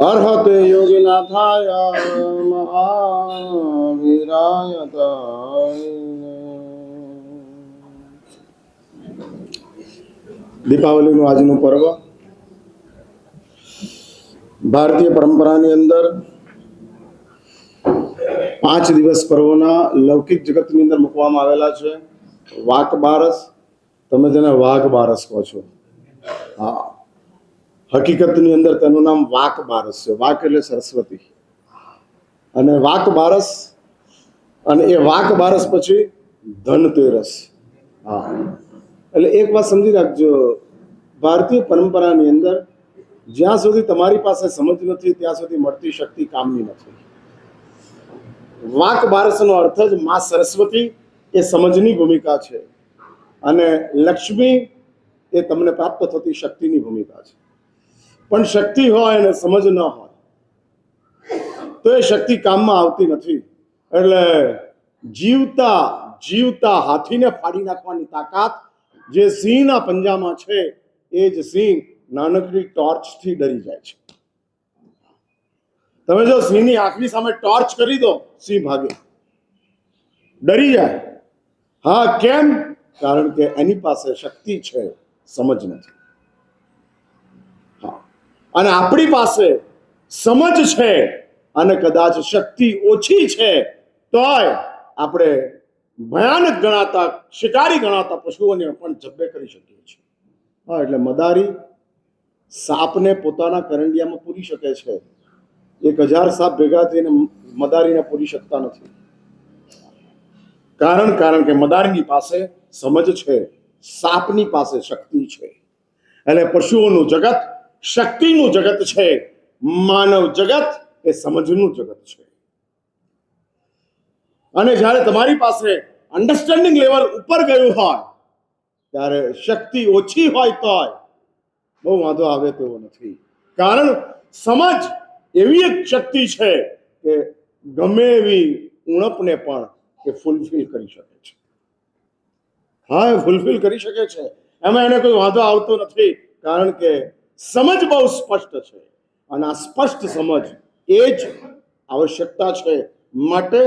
અર્હતે યોગીનાથાય મહાવીરાય દીપાવલીનું આજનું પર્વ ભારતીય પરંપરાની અંદર 5 દિવસ પર્વોના લૌકિક જગતની અંદર મૂકવામાં આવેલા છે. વાક બારસ, તમે તેને વાઘ બારસ કહો છો. હા, હકીકતની અંદર તેનું નામ વાક બારસ છે. વાક એટલે સરસ્વતી, અને વાક બારસ, અને એ વાક બારસ પછી ધનતેરસ. હા, એટલે એક વાત સમજી રાખજો, ભારતીય પરંપરાની અંદર જ્યાં સુધી તમારી પાસે સમજ નથી ત્યાં સુધી મળતી શક્તિ કામની નથી. વાક બારસનો અર્થ જ માં સરસ્વતી એ સમજની ભૂમિકા છે, અને લક્ષ્મી એ તમને પ્રાપ્ત થતી શક્તિની ભૂમિકા છે. પણ શક્તિ હોય અને સમજ ન હોય તો એ શક્તિ કામમાં આવતી નથી. એટલે જીવતા જીવતા હાથીને ફાડી નાખવાની તાકાત જે સિંહના પંજામાં છે, એ જ સિંહ નાનકડી ટોર્ચથી ડરી જાય છે. તમે જો સિંહની આંખની સામે ટોર્ચ કરી દો, સિંહ ભાગે, ડરી જાય. હા, કેમ? કારણ કે એની પાસે શક્તિ છે, સમજ નથી. હા, અને આપણી પાસે સમજ છે અને કદાચ શક્તિ ઓછી છે તોય આપણે ભયાનક ગણાતા, શિકારી ગણાતા પશુઓને પણ જબ્બે કરી શકીએ છીએ. હા, એટલે મદારી સાપને પોતાના કરંડિયામાં પૂરી શકે છે. 1000 સાપ ભેગા થઈને મદારીને પૂરી શકતા નથી. કારણ કે મદારીની પાસે સમજ છે, સાપની પાસે શક્તિ છે. એટલે પશુઓનું જગત શક્તિનું જગત છે, માનવ જગત એ સમજનું જગત છે. અને જ્યારે તમારી પાસે અન્ડરસ્ટેન્ડિંગ લેવલ ઉપર ગયું હોય ત્યારે શક્તિ ઓછી હોય તોય બહુ વાંધો આવે તેવો નથી. કારણ સમજ એવી એક શક્તિ છે કે ગમે એવી ઉણપને પણ એ ફૂલફિલ કરી શકે છે. હા, એ ફૂલફિલ કરી શકે છે, એમાં એને કોઈ વાંધો આવતો નથી. કારણ કે સમજ બહુ સ્પષ્ટ છે, અને આ સ્પષ્ટ સમજ એ જ આવશ્યકતા છે. માટે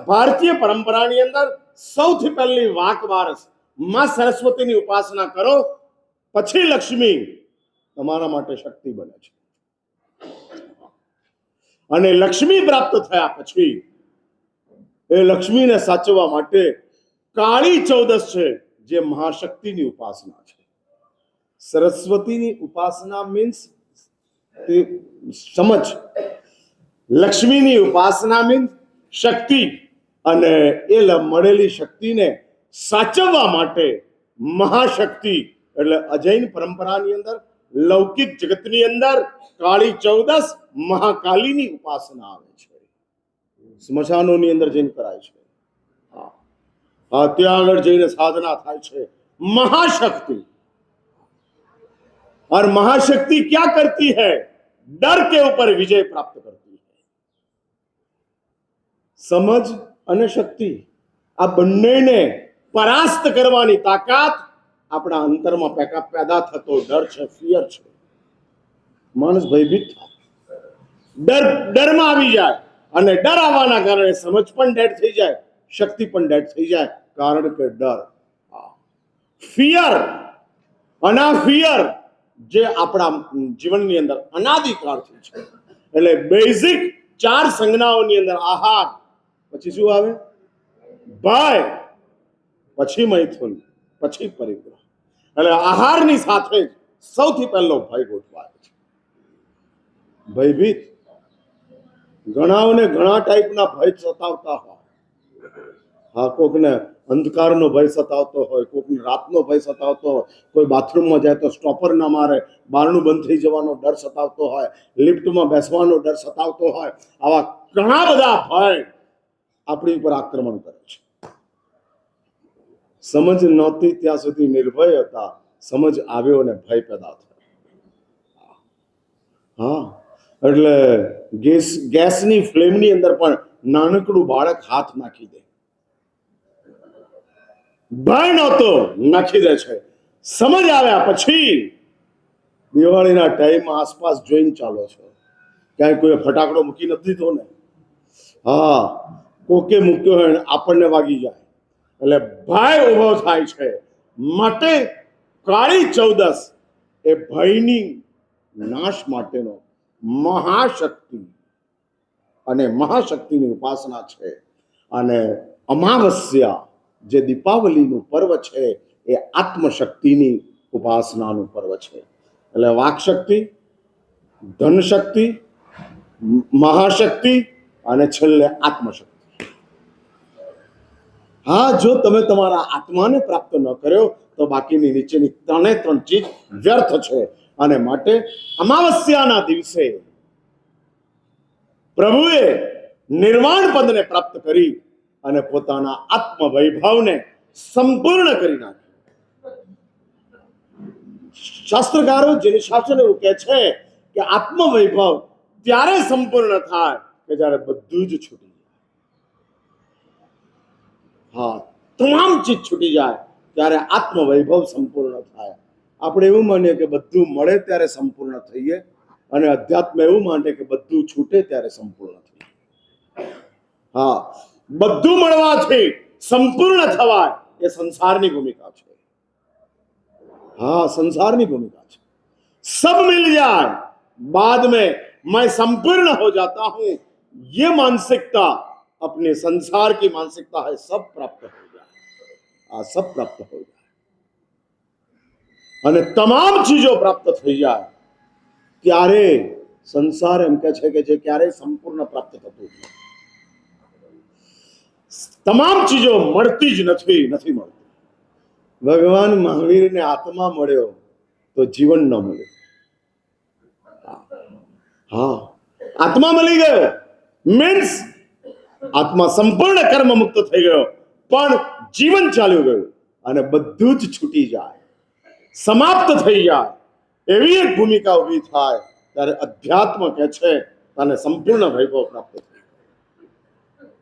ભારતીય પરંપરાની અંદર સૌથી પહેલી વાક બારસ માં સરસ્વતીની ઉપાસના કરો, પછી લક્ષ્મી તમારા માટે શક્તિ બને છે. અને લક્ષ્મી પ્રાપ્ત થયા પછી એ લક્ષ્મીને સાચવવા માટે કાળી ચૌદશ છે, જે મહાશક્તિની ઉપાસના છે. સરસ્વતીની ઉપાસના મીન્સ સમજ, લક્ષ્મીની ઉપાસના મીન્સ શક્તિ, અને એ મળેલી શક્તિને સાચવવા માટે મહાશક્તિ. એટલે અજૈન પરંપરાની અંદર, લૌકિક જગતની અંદર કાળી ચૌદશ મહાકાલીની ઉપાસના આવે છે. સ્મશાનોની અંદર જઈને કરાય છે. હા, ત્યાં આગળ જઈને સાધના થાય છે. महाशक्ति, और महाशक्ति क्या करती है? डर के ऊपर विजय प्राप्त करती है. समझ અને શક્તિ આ બંનેને પરાસ્ત કરવાની તાકાત આપણા અંતરમાં પેદા થતો ડર છે, ફિયર છે. માણસ ભયભીત થાય, ડરમાં આવી જાય, અને ડર આવવાના કારણે સમજ પણ ડેડ થઈ જાય, શક્તિ પણ ડેડ થઈ જાય. કારણ કે ડર, ફિયર, અને આ ફિયર જે આપણા જીવનની અંદર અનાદિકાળથી છે. એટલે બેઝિક 4 સંજ્ઞાઓની અંદર આહાર, પછી શું આવે? ભય, પછી મૈથુન, પછી પરિગ્રહ. એટલે આહારની સાથે જ સૌથી પહેલો ભય ગોઠવાય છે. ભયભીત ઘણાઓને ઘણા ટાઈપના ભય સતાવતા હોય. હા, કોકને અંધકારનો ભય સતાવતો હોય, કોકને રાતનો ભય સતાવતો હોય, કોઈ બાથરૂમમાં જાય તો સ્ટોપર ના મારે, બારણું બંધ થઈ જવાનો ડર સતાવતો હોય, લિફ્ટમાં બેસવાનો ડર સતાવતો હોય. આવા ઘણા બધા ભય આપણી ઉપર આક્રમણ કરે છે. સમજ નહોતી ત્યાં સુધી નિર્ભય હતા, સમજ આવ્યો અને ભય પેદા થયો. હા, એટલે ગેસની ફ્લેમની અંદર પણ નાનકડું બાળક હાથ નાખી દે, ભય નહોતો, નાખી દે છે. સમજ આવ્યા પછી દિવાળીના ટાઈમમાં આસપાસ જોઈને ચાલો છો, ક્યાંય કોઈ ફટાકડો મૂકી નથી દીધો ને? હા, કોકે મૂક્યો હોય ને આપણને વાગી જાય એટલે ભય ઉભો થાય છે. માટે કાળી ચૌદસ એ ભયની નાશ માટેનો મહાશક્તિ અને મહાશક્તિની ઉપાસના છે. અને અમાવસ્યા જે દીપાવલીનું પર્વ છે એ આત્મશક્તિની ઉપાસનાનું પર્વ છે. એટલે વાકશક્તિ, ધનશક્તિ, મહાશક્તિ અને છેલ્લે આત્મશક્તિ. હા, જો તમે તમારા આત્માને પ્રાપ્ત ન કર્યો તો બાકીની નીચેની ત્રણ ચીજ વ્યર્થ છે. અને માટે અમાવસ્યાના દિવસે પ્રભુએ નિર્વાણ પદને પ્રાપ્ત કરી અને પોતાના આત્મ વૈભવને સંપૂર્ણ કરી નાખ્યું. શાસ્ત્રકારો જેની શાસન એવું કહે છે કે આત્મ વૈભવ ત્યારે સંપૂર્ણ થાય કે જ્યારે બધું જ છૂટી જાય. હા, તમામ ચીજ છૂટી જાય ત્યારે આત્મ વૈભવ સંપૂર્ણ થાય. આપણે એવું માનીએ કે બધું મળે ત્યારે સંપૂર્ણ થઈએ, અને અધ્યાત્મ એવું માને કે બધું છૂટે ત્યારે સંપૂર્ણ થઈએ. હા, બધું મળવાથી સંપૂર્ણ થવાય એ સંસારની ભૂમિકા છે. हाँ, संसार की भूमिका है. सब मिल जाए बाद में मैं संपूर्ण हो जाता हूं, ये मानसिकता अपने संसार की मानसिकता है. सब प्राप्त हो जाए, आ सब प्राप्त हो जाए અને તમામ ચીજો પ્રાપ્ત થઈ જાય ત્યારે સંસાર એમ કહે છે કે જે ક્યારેય સંપૂર્ણ પ્રાપ્ત થતું નથી. તમામ ચીજો મળતી જ નથી મળતી. ભગવાન મહાવીરને આત્મા મળ્યો તો જીવન ન મળ્યું. હા, આત્મા મળી ગયો મીન્સ આત્મા સંપૂર્ણ કર્મ મુક્ત થઈ ગયો, પણ જીવન ચાલ્યું ગયું અને બધું જ છૂટી જાય, સમાપ્ત થઈ જાય, એવી એક ભૂમિકા ઊભી થાય ત્યારે અધ્યાત્મ કહે છે તને સંપૂર્ણ વૈભવ પ્રાપ્ત થાય.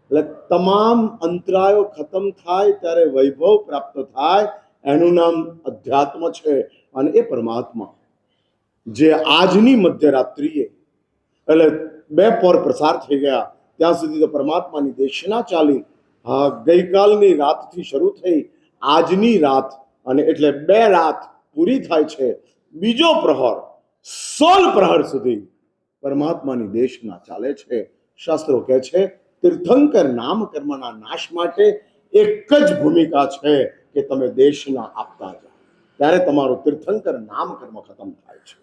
એટલે તમામ અંતરાયો ખતમ થાય ત્યારે વૈભવ પ્રાપ્ત થાય, એનું નામ અધ્યાત્મ છે. અને એ પરમાત્મા જે આજની મધ્યરાત્રિએ એટલે 2 પહોર પ્રસાર થઈ ગયા ત્યાં સુધી તો પરમાત્માની દેશના ચાલી. હા, ગઈકાલની રાતથી શરૂ થઈ આજની રાત, અને એટલે 2 રાત પૂરી થાય છે. બીજો પ્રહર 16 પ્રહર સુધી પરમાત્માની દેશના ચાલે છે. શાસ્ત્રો કહે છે તીર્થંકર નામ કર્મના નાશ માટે એક જ ભૂમિકા છે કે તમે દેશના આપતા જાઓ, ત્યારે તમારું તીર્થંકર નામ કર્મ ખતમ થાય છે.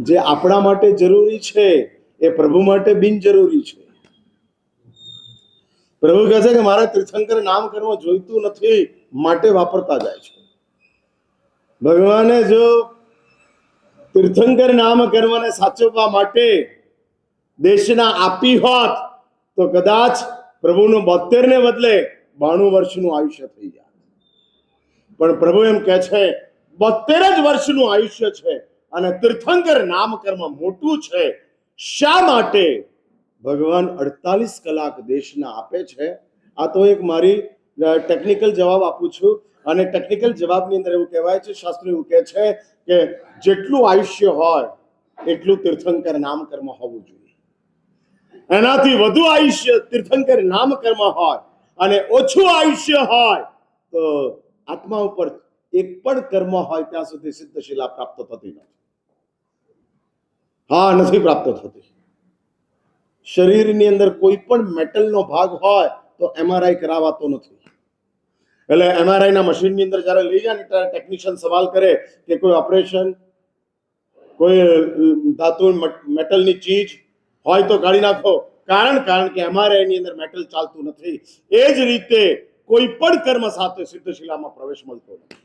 જે આપણા માટે જરૂરી છે એ પ્રભુ માટે બિનજરૂરી છે. પ્રભુ કહે છે કે મારા તીર્થંકર નામ કર્મ જોઈતું નથી, માટે વાપરતા જાય છે. ભગવાને જો તીર્થંકર નામ કર્મને સાચવવા માટે દેશના આપી હોત તો કદાચ પ્રભુનું 72 ને બદલે 92 વર્ષનું આયુષ્ય થઈ જાય. પણ પ્રભુ એમ કહે છે 72 જ વર્ષનું આયુષ્ય છે અને તીર્થંકર નામ કર્મ મોટું છે. શા માટે ભગવાન 48 કલાક દેશના આપે છે? આ તો એક મારી ટેકનિકલ જવાબ આપું છું, અને ટેકનિકલ જવાબની અંદર એવું કહેવાય છે, શાસ્ત્ર એવું કહે છે કે જેટલું આયુષ્ય હોય એટલું તીર્થંકર નામ કર્મ હોવું જોઈએ. એનાથી વધુ આયુષ્ય તીર્થંકર નામ કર્મ હોય અને ઓછું આયુષ્ય હોય તો આત્મા ઉપર એક પણ કર્મ હોય ત્યાં સુધી સિદ્ધશિલા પ્રાપ્ત થતી નથી. હા, નથી પ્રાપ્ત થતી. શરીરની અંદર કોઈ પણ મેટલનો ભાગ હોય તો MRI કરાવાતો નથી. એટલે MRI ના મશીનની અંદર જ્યારે લઈ જાય ને ત્યારે ટેકનિશિયન સવાલ કરે કે કોઈ ઓપરેશન, કોઈ ધાતુ મેટલની ચીજ હોય તો કાઢી નાખો. કારણ કે MRI ની અંદર મેટલ ચાલતું નથી. એ જ રીતે કોઈ પણ કર્મ સાથે સિદ્ધશિલામાં પ્રવેશ મળતો નથી.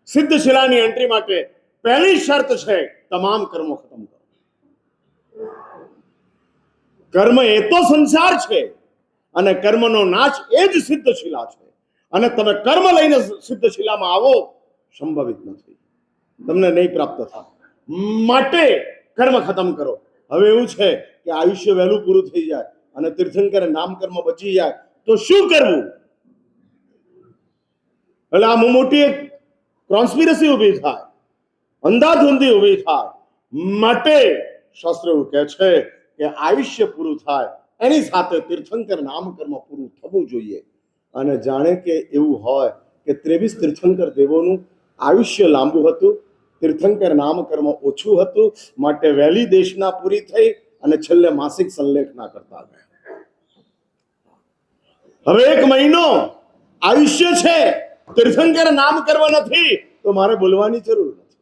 સિદ્ધશિલાની એન્ટ્રી માટે પહેલી શરત છે તમામ કર્મો ખતમ કરો. કર્મ એ તો સંસાર છે અને કર્મનો નાશ એ જ સિદ્ધશિલા છે. અને તમે કર્મ લઈને સિદ્ધશિલામાં આવો સંભવિત નથી, તમને નહીં પ્રાપ્ત થાય. માટે કર્મ ખતમ કરો. હવે એવું છે કે આયુષ્ય વહેલું પૂરું થઈ જાય અને તીર્થંકર નામ કર્મ બચી જાય તો શું કરવું? એટલે આ મોટી એક કોન્સ્પિરસી ઊભી થાય, અંધાધૂંધી ઊભી થાય. માટે શાસ્ત્ર એવું કહે છે કે આયુષ્ય પૂરું થાય એની સાથે તીર્થંકર નામકર્મ પૂરું થવું જોઈએ. અને જાણે કે એવું હોય કે 23 તીર્થંકર દેવોનું આયુષ્ય લાંબુ હતું, તીર્થંકર નામકર્મ ઓછું હતું, માટે વહેલી દેશના પૂરી થઈ અને છેલ્લે માસિક સંલેખના કરતા ગયા. હવે 1 મહિનો આયુષ્ય છે, તીર્થંકર નામકર્મ નથી, તો મારે બોલવાની જરૂર નથી.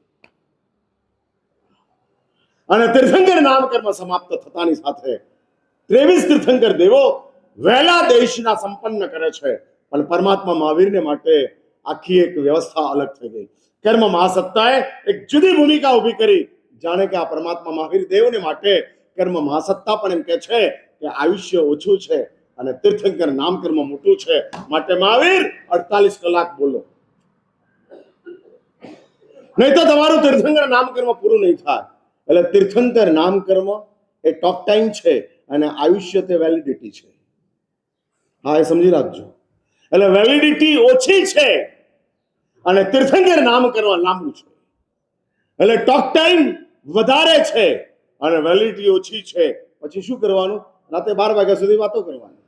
અને તીર્થંકર નામકર્મ સમાપ્ત થતાની સાથે 23 તીર્થંકર દેવો વહેલા દેશના સંપન્ન કરે છે. પણ પરમાત્મા મહાવીરને માટે આખી એક વ્યવસ્થા અલગ થઈ ગઈ. કર્મ મહાસત્તાએ એક જુદી ભૂમિકા ઊભી કરી. જાણે કે આ પરમાત્મા મહાવીર દેવને માટે કર્મ મહાસત્તા પણ એમ કે છે કે આયુષ્ય ઓછું છે અને તીર્થંકર નામકર્મ મોટું છે, માટે મહાવીર 48 કલાક બોલો, નહીં તો તમારું તીર્થંકર નામકર્મ પૂરું નહીં થાય. એટલે તીર્થંકર નામકર્મ એ ટોક ટાઈમ છે અને આયુષ્ય તે વેલિડિટી છે. હા, એ સમજી રાખજો. એટલે વેલિડિટી ઓછી છે અને તીર્થંકર નામકર્મ લાંબુ છે. એટલે ટોક ટાઈમ વધારે છે અને વેલિડિટી ઓછી છે. પછી શું કરવાનું? રાતે 12 વાગ્યા સુધી વાતો કરવાની.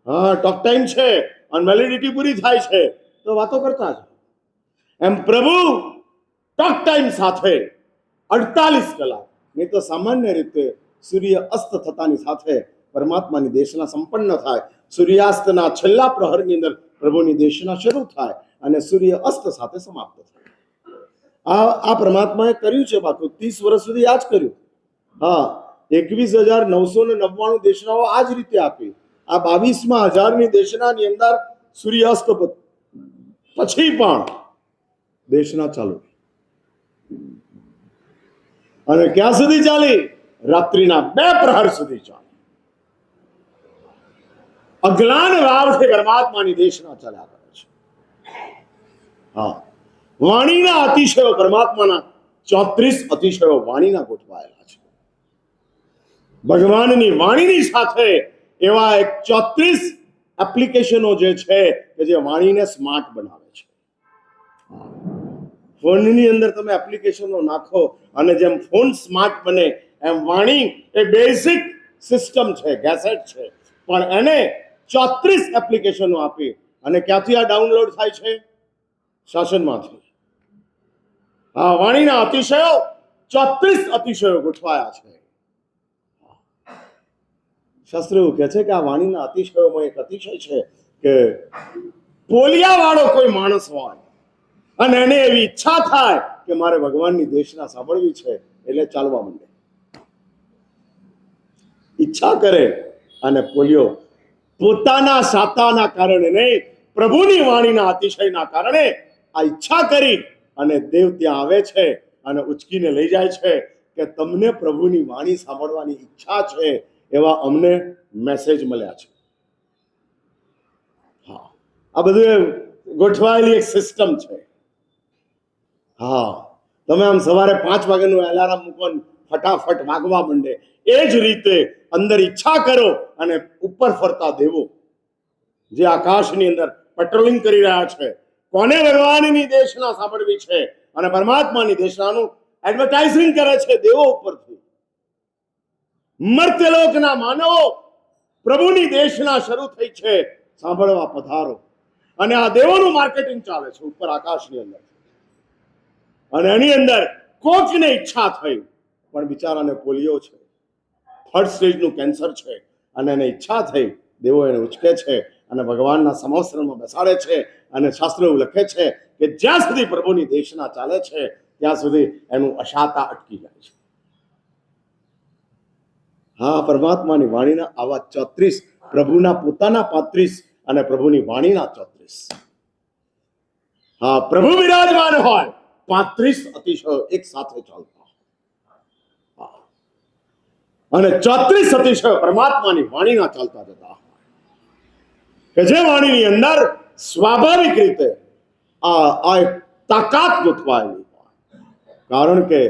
હા, ટોક ટાઈમ છે અને વેલિડિટી પૂરી થાય છે તો વાતો કરતા જ. એમ પ્રભુ ટોક ટાઈમ સાથે 48 કલાક, નહીં તો સામાન્ય રીતે સૂર્ય અસ્ત થતાની સાથે પરમાત્માની દેશના સંપન્ન થાય. સૂર્યાસ્તના છેલ્લા પ્રહરની અંદર પ્રભુની દેશના શરૂ થાય અને સૂર્ય અસ્ત સાથે સમાપ્ત થાય. આ પરમાત્માએ કર્યું છે. બાકી 30 વર્ષ સુધી આ જ કર્યું. હા, 21,999 દેશનાઓ આ જ રીતે આપી. આ 22,000ની દેશનાની અંદર સૂર્યાસ્ત પછી પણ દેશના ચાલુ. અને ક્યાં સુધી ચાલી? રાત્રિના 2 પ્રહર સુધી ચાલી. અજ્ઞાન ભાવથી પરમાત્માની દેશના ચાલ્યા કરે છે. હા, વાણીના અતિશયો પરમાત્માના 34 અતિશયો વાણીના ગોઠવાયેલા છે. ભગવાનની વાણીની સાથે એવા એક 34 એપ્લિકેશનો જે છે કે જે વાણીને સ્માર્ટ બનાવે છે. ફોનની અંદર તમે એપ્લિકેશનો નાખો અને જેમ ફોન સ્માર્ટ બને એમ વાણી એ બેઝિક સિસ્ટમ છે, ગેસેટ છે, પણ એને 34 એપ્લિકેશનો આપી. અને ક્યાંથી આ ડાઉનલોડ થાય છે? શાસનમાંથી. હા, વાણીના અતિશયો 34 અતિશયો ગોઠવાયા છે. શાસ્ત્ર એવું કહે છે કે આ વાણીના અતિશયોમાં એક અતિશય છે કે પોલિયા વાળો કોઈ માણસ હોય અને એને એવી ઈચ્છા થાય કે મારે ભગવાનની દેશના સાંભળવી છે, એટલે ચાલવા માંડે. ઈચ્છા કરે અને પોલિયો પોતાના સાતાના કારણે નહીં, પ્રભુની વાણીના અતિશયના કારણે આ ઈચ્છા કરી અને દેવ ત્યાં આવે છે અને ઉચકીને લઈ જાય છે કે તમને પ્રભુની વાણી સાંભળવાની ઈચ્છા છે, એવા અમને મેસેજ મળ્યા છે. હા, આ બધું ગોઠવાયેલી એક સિસ્ટમ છે. હા, તમે આમ સવારે 5 વાગ્યાનું એલાર્મ મૂકો, ફટાફટ વાગવા માંડે. એ જ રીતે અંદર ઈચ્છા કરો અને ઉપર ફરતા દેવો જે આકાશની અંદર પેટ્રોલિંગ કરી રહ્યા છે, કોને ભગવાનની દેશના સાંભળવી છે અને પરમાત્માની દેશનાનું એડવર્ટાઇઝિંગ કરે છે દેવો ઉપરથી. મર્ત્યલોકના માનવો પ્રભુની દેશના શરૂ થઈ છે, સાંભળવા પધારો. અને આ દેવોનું માર્કેટિંગ ચાલે છે ઉપર આકાશની અંદર. અને એની અંદર કોકને ઈચ્છા થઈ, પણ બિચારાને પોલિયો છે, 3rd સ્ટેજનું કેન્સર છે, અને એને ઈચ્છા થઈ, દેવો એને ઉચકે છે અને ભગવાનના સમવસ્ત્રમાં બેસાડે છે. અને શાસ્ત્ર એવું લખે છે કે જ્યાં સુધી પ્રભુની દેશના ચાલે છે ત્યાં સુધી એનું અશાતા અટકી જાય છે. હા, પરમાત્માની વાણીના આવા 34, પ્રભુના પોતાના 35 અને પ્રભુની વાણીના 34. હા, પ્રભુ વિરાજમાન હોય 35 અતિશયો એક સાથે ચાલતા, અને 34 અતિશયો પરમાત્માની વાણીના ચાલતા જતા, કે જે વાણીની અંદર સ્વાભાવિક રીતે આ એક તાકાત ગોઠવાયેલી હોય. કારણ કે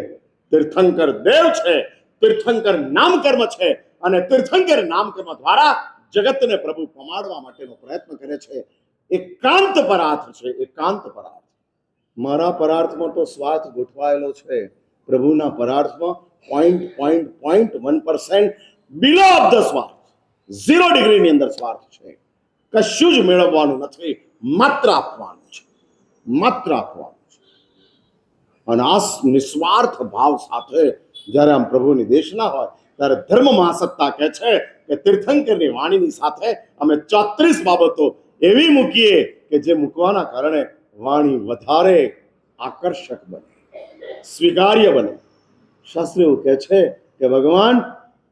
તીર્થંકર દેવ છે, તીર્થંકર નામકર્મ છે, અને તીર્થંકર નામકર્મ દ્વારા જગતને પ્રભુ પમાડવા માટેનો પ્રયત્ન કરે છે. એકાંત પરાર્થ છે, એકાંત પરાર્થ. મારા પરાર્થમાં તો સ્વાર્થ ગોઠવાયેલો છે, પ્રભુના પરાર્થમાં 0.1% બિલો ઓફ ધ સ્વાર્થ, 0 ડિગ્રીની અંદર સ્વાર્થ છે. કશું જ મેળવવાનું નથી, માત્ર આપવાનું છે, માત્ર આપવાનું છે. અને આ નિસ્વાર્થ ભાવ સાથે જ્યારે આમ પ્રભુની દેશના હોય ત્યારે ધર્મ મહાસત્તા કહે છે કે તીર્થંકરની વાણીની સાથે અમે 34 બાબતો એવી મૂકીએ કે જે મૂકવાના કારણે વાણી વધારે આકર્ષક બને, સ્વીકાર્ય બને. શાસ્ત્રીઓ કહે છે કે ભગવાન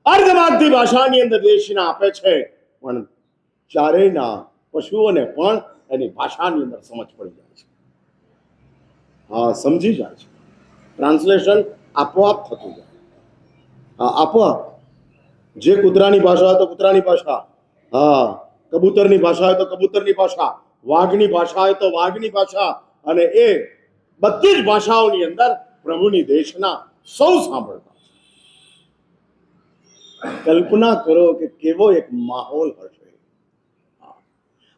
અર્ધમાગધી ભાષાની અંદર દેશના આપે છે, પણ ચારેયના પશુઓને પણ એની ભાષાની અંદર સમજ પડી જાય છે. હા, સમજી જાય છે. ટ્રાન્સલેશન આપોઆપ થતું જાય. હા, આપોઆપ. જે કૂતરાની ભાષા હોય તો કૂતરાની ભાષા, હા, કબૂતરની ભાષા હોય તો કબૂતરની ભાષા, વાઘની ભાષા હોય તો વાઘની ભાષા, અને એ બધી જ ભાષાઓની અંદર પ્રભુની દેશના સૌ સાંભળતા. કલ્પના કરો કે કેવો એક માહોલ હશે.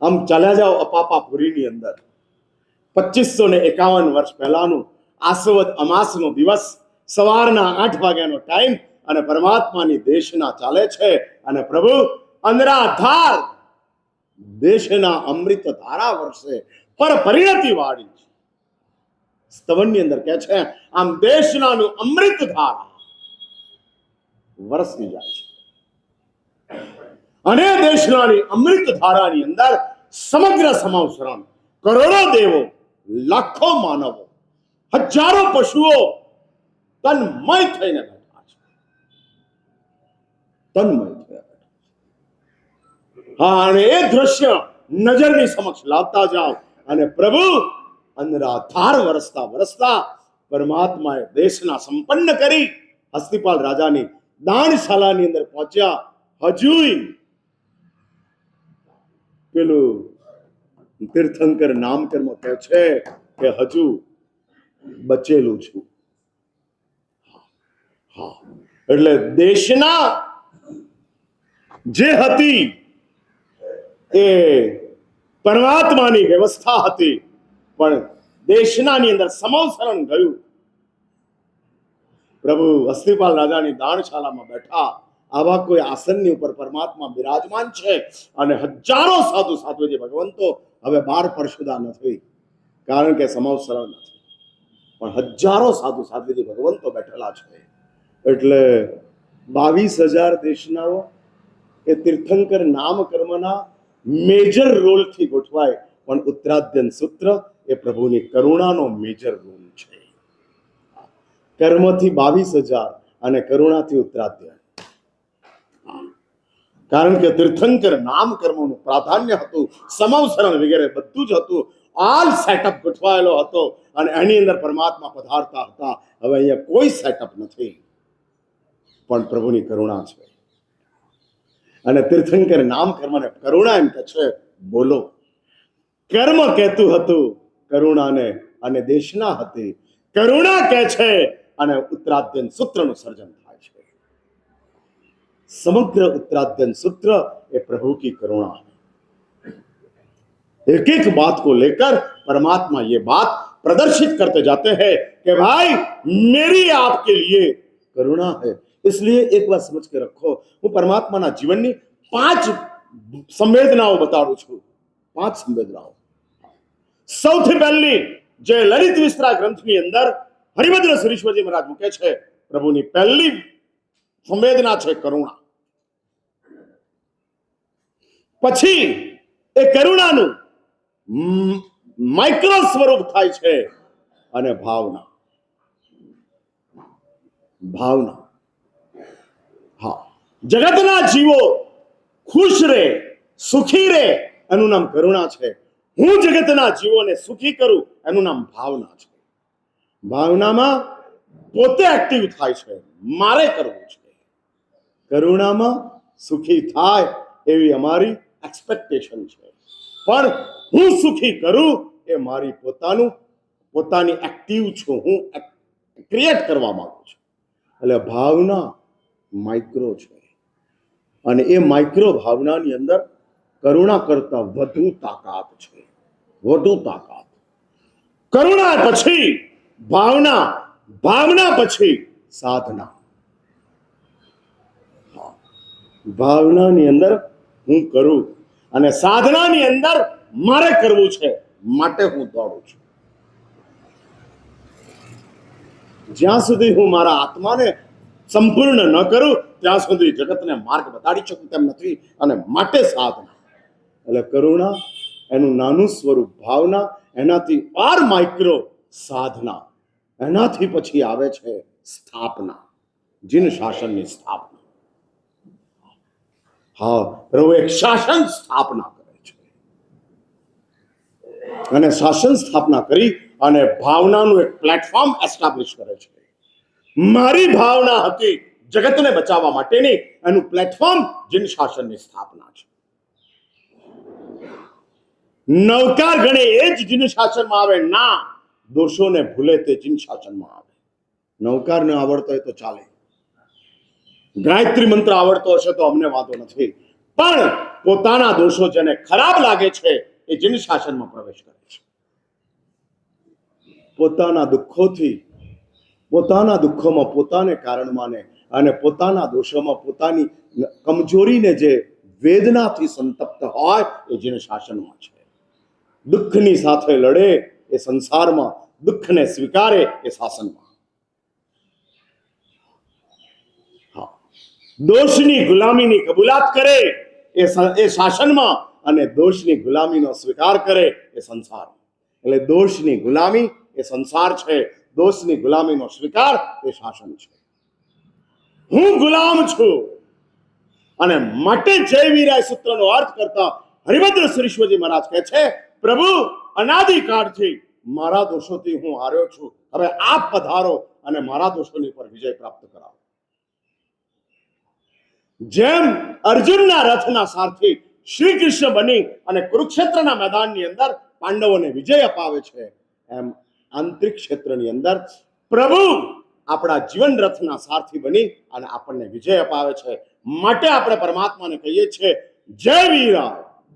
આમ ચાલ્યા જાઓ અપાપાપુરીની અંદર 2551 વર્ષ પહેલાનું આસવદ અમાસનો દિવસ, સવારના 8 વાગ્યાનો ટાઈમ, અને પરમાત્માની દેશના ચાલે છે, અને પ્રભુ અંદરાધાર દેશના અમૃત ધારા વર્ષે પર પરિણતિ વાળી સ્તવનની અંદર કહે છે આમ દેશનાનું અમૃત ધારા વરસી જાય છે. અને દેશનાની અમૃત ધારાની અંદર સમગ્ર સમાવસરણ, કરોડો દેવો, લાખો માનવો, હજારો પશુઓ તન્મય થઈને બેઠા છે, તન્મય થઈને બેઠા. હા, અને એ દ્રશ્ય નજરની સમક્ષ લાવતા જાઓ, અને પ્રભુ અંદરાધાર વરસતા વરસતા પરમાત્માએ દેશના સંપન્ન કરી હસ્તિપાલ રાજાની દાણશાલાની અંદર પહોંચ્યા. હજુય પેલું તીર્થંકર નામકર્મ કહે છે કે હજુ બચેલું છું. હા, એટલે દેશના જે હતી એ પરમાત્માની વ્યવસ્થા હતી, પણ દેશનાની અંદર સમવસરણ ગયું. પ્રભુ હસ્તિપાલ રાજાની દાણશાલામાં બેઠા, આવા કોઈ આસનની ઉપર પરમાત્મા બિરાજમાન છે, અને હજારો સાધુ સાધ્વીજી ભગવંતો હવે 12 પરશુદા નથી, કારણ કે સમવસરણ નથી, પણ હજારો સાધુ સાધ્વીજી ભગવંતો બેઠેલા છે. એટલે 22,000 દેશનાઓ એ તીર્થંકર નામકર્મના મેજર રોલથી ગોઠવાય, પણ ઉત્તરાધ્યન સૂત્ર એ પ્રભુની કરુણાનો મેજર રોલ છે. કર્મથી 22,000 અને કરુણાથી ઉત્તરાધ્યન. કારણ કે તીર્થંકર નામકર્મનું પ્રાધાન્ય હતું, સમવસરણ વગેરે બધું જ હતું, ઓલ સેટઅપ ગોઠવાયેલો હતો, અને એની અંદર પરમાત્મા પધારતા હતા. હવે અહીંયા કોઈ સેટઅપ નથી, પણ પ્રભુની કરુણા છે. અને તીર્થંકર નામકર્મને કરુણા એમ કે છે, બોલો. કર્મ કહેતું હતું કરુણાને, અને દેશના હતી કરુણા કહે છે, અને ઉત્તરાધ્યન સૂત્રનું સર્જન થાય છે. समग्र उत्तराध्ययन सूत्र ये प्रभु की करुणा है. एक एक बात को लेकर परमात्मा ये बात प्रदर्शित करते जाते हैं कि भाई मेरी आपके लिए करुणा है. इसलिए एक बात समझ के रखो, હું પરમાત્માના જીવનની 5 સંવેદનાઓ બતાડું છું. 5 સંવેદનાઓ. સૌથી પહેલી જે લલિત વિસ્તરા ગ્રંથની અંદર હરિભદ્ર સુરીશ્વરજી મહારાજ મૂકે છે, પ્રભુની પહેલી સંવેદના છે કરુણા. પછી એ કરુણાનું માઇક્રો સ્વરૂપ થાય છે, અને ભાવના. ભાવના, હા, જગતના જીવો ખુશ રહે, સુખી રહે, એનું નામ કરુણા છે. હું જગતના જીવોને સુખી કરું, એનું નામ ભાવના છે. ભાવનામાં પોતે એક્ટિવ થાય છે, મારે કરવું છે. કરુણામાં સુખી થાય એવી અમારી એક્સપેક્ટેશન છે, પણ હું સુખી કરું એ મારી પોતાની એક્ટિવ છું, હું ક્રિએટ કરવા માંગુ છું. એટલે ભાવના માઇક્રો છે, અને એ માઇક્રો ભાવનાની અંદર કરુણા કરતા વધુ તાકાત છે, વધુ તાકાત. કરુણા પછી ભાવના, ભાવના પછી સાધના. ભાવનાની અંદર હું કરું અને સાધનાની અંદર મારે કરવું છે, માટે હું દોડું છું. જ્યાં સુધી હું મારા આત્માને સંપૂર્ણ ન કરું ત્યાં સુધી જગતને માર્ગ બતાડી શકું તેમ નથી, અને માટે સાધના. એટલે કરુણા એનું નાનું સ્વરૂપ, ભાવના એનાથી આર માઇક્રો સાધના, એનાથી પછી આવે છે સ્થાપના, જીન શાસનની સ્થાપના. હા, પ્રભુ એક શાસન સ્થાપના કરે છે, અને શાસન સ્થાપના કરી અને ભાવનાનું એક પ્લેટફોર્મ એસ્ટાબ્લિશ કરે છે. મારી ભાવના હતી જગતને બચાવવા માટેની, એનું પ્લેટફોર્મ જીન શાસનની સ્થાપના છે. નવકાર ગણે એ જ જીન શાસનમાં આવે, ના દોષોને ભૂલે તે જીન શાસનમાં આવે. નવકાર ને આવડતો હોય તો ચાલે, ગાયત્રી મંત્ર આવડતો હશે તો અમને વાંધો નથી, પણ પોતાના દોષો જેને ખરાબ લાગે છે એ જીન શાસનમાં પ્રવેશ કરે છે. પોતાના દુઃખોથી, પોતાના દુઃખોમાં પોતાને કારણ માને અને પોતાના દોષોમાં પોતાની કમજોરીને જે વેદનાથી સંતપ્ત હોય એ જીન શાસનમાં છે. દુઃખની સાથે લડે એ સંસારમાં, દુઃખને સ્વીકારે એ શાસનમાં. દોષની ગુલામીની કબૂલાત કરે એ શાસનમાં, અને દોષની ગુલામીનો સ્વીકાર કરે એ સંસાર. એટલે દોષની ગુલામી એ સંસાર છે, દોષની ગુલામીનો સ્વીકાર એ શાસન છે. હું ગુલામ છું, અને માટે જય વીરાય સૂત્રનો અર્થ કરતા હરિભદ્ર શ્રીશ્વરજી મહારાજ કહે છે, પ્રભુ અનાદિકાળથી મારા દોષોથી હું હાર્યો છું, હવે આપ પધારો અને મારા દોષોની પર વિજય પ્રાપ્ત કરાવો. જેમ અર્જુનના રથના સારથી શ્રી કૃષ્ણ બની અને કુરુક્ષેત્રના મેદાનની અંદર પાંડવોને વિજય અપાવે છે, એમ આંતરિક ક્ષેત્રની અંદર પ્રભુ આપણા જીવન રથના સારથી બની અને આપણને વિજય અપાવે છે. માટે આપણે પરમાત્માને કહીએ છીએ, જય વીરા,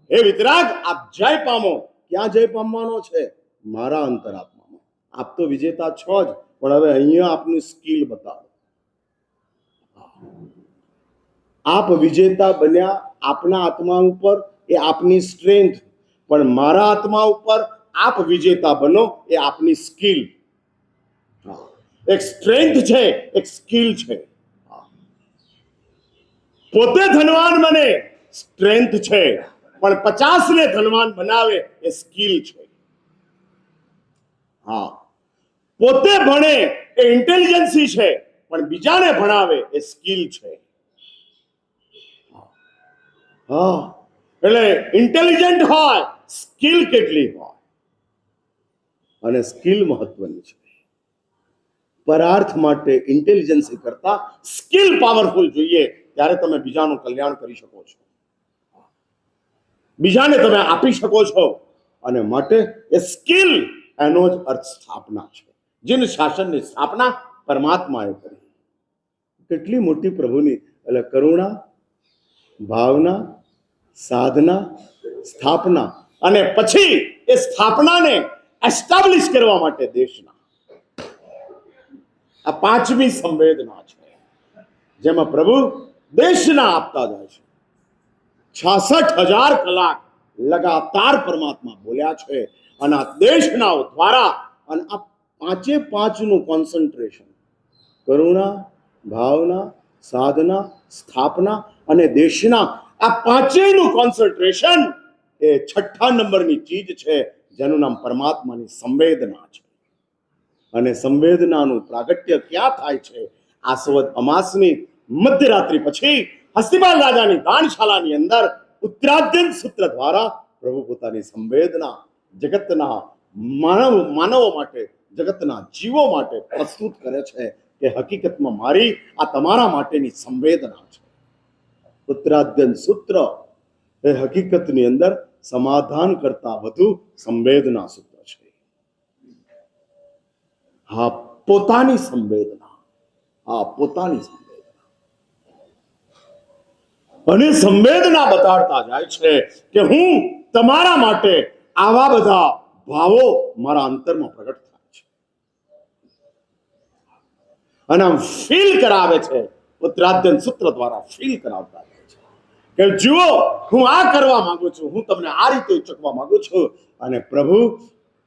હે વિતરાગ આપ જય પામો. ક્યાં જય પામવાનો છે? મારા અંતરાત્મામાં. આપ તો વિજેતા છો જ, પણ હવે અહીંયા આપની સ્કિલ બતાવો. આપ વિજેતા બન્યા આપના આત્મા ઉપર, એ આપની સ્ટ્રેન્થ, પણ મારા આત્મા ઉપર આપ વિજેતા બનો એ આપની સ્કિલ. એક સ્ટ્રેન્થ છે, એક સ્કિલ છે. પોતે ધનવાન બને સ્ટ્રેન્થ છે, પણ 50 ને ધનવાન બનાવે એ સ્કિલ છે. હા, પોતે ભણે એ ઇન્ટેલિજન્સી છે, પણ બીજાને ભણાવે એ સ્કિલ છે. હા, એટલે ઇન્ટેલિજન્ટ હોય, સ્કિલ કેટલી હોય, અને સ્કિલ મહત્વની છે. પરાર્થ માટે ઇન્ટેલિજન્સી કરતા સ્કિલ પાવરફુલ જોઈએ, ત્યારે તમે બીજાનું કલ્યાણ કરી શકો છો, બીજાને તમે આપી શકો છો. અને માટે એ સ્કિલ, એનો જ અર્થ સ્થાપના છે. જીન શાસનની સ્થાપના પરમાત્માએ કરી. કેટલી મોટી પ્રભુની, એટલે કરુણા, ભાવના, સાધના, સ્થાપના, અને પછી એ સ્થાપનાને એસ્ટાબ્લિશ કરવા માટે દેશના. આ પાંચમી સંવેદના છે, જેમાં પ્રભુ દેશના આપતા જાય છે. 66,000 કલાક લગાતાર પરમાત્મા બોલ્યા છે, અને આ દેશના દ્વારા, અને આ પાંચે પાંચનું કોન્સન્ટ્રેશન, કરુણા, ભાવના, સાધના, સ્થાપના અને દેશના, આ પાંચેયનું કોન્સન્ટ્રેશન એ 6ઠ્ઠા નંબરની ચીજ છે, જેનું નામ પરમાત્માની સંવેદના છે. અને સંવેદનાનું પ્રાગટ્ય ક્યાં થાય છે? આસવદ અમાસની મધ્યરાત્રિ પછી હસ્તિપાલ રાજાની દાનશાલાની અંદર ઉત્તરાધ્યન સૂત્ર દ્વારા પ્રભુ પોતાની સંવેદના જગતના માનવો માટે, જગતના જીવો માટે પ્રસ્તુત કરે છે કે હકીકતમાં મારી આ તમારા માટેની સંવેદના છે. ઉત્તરાધ્યન સૂત્ર એ હકીકતની અંદર સમાધાન કરતા વધુ સંવેદના સૂત્ર છે. હા, પોતાની સંવેદના, હા પોતાની સંવેદના, અને સંવેદના બતાડતા જાય છે કે હું તમારા માટે આવા બધા ભાવો મારા અંતરમાં પ્રગટ થાય છે અને આમ ફીલ કરાવે છે. ઉત્તરાધ્યન સૂત્ર દ્વારા ફીલ કરાવતા રહે છે કે જુઓ, હું આ કરવા માંગુ છું, હું તમને આ રીતે ઉચકવા માંગુ છું. અને પ્રભુ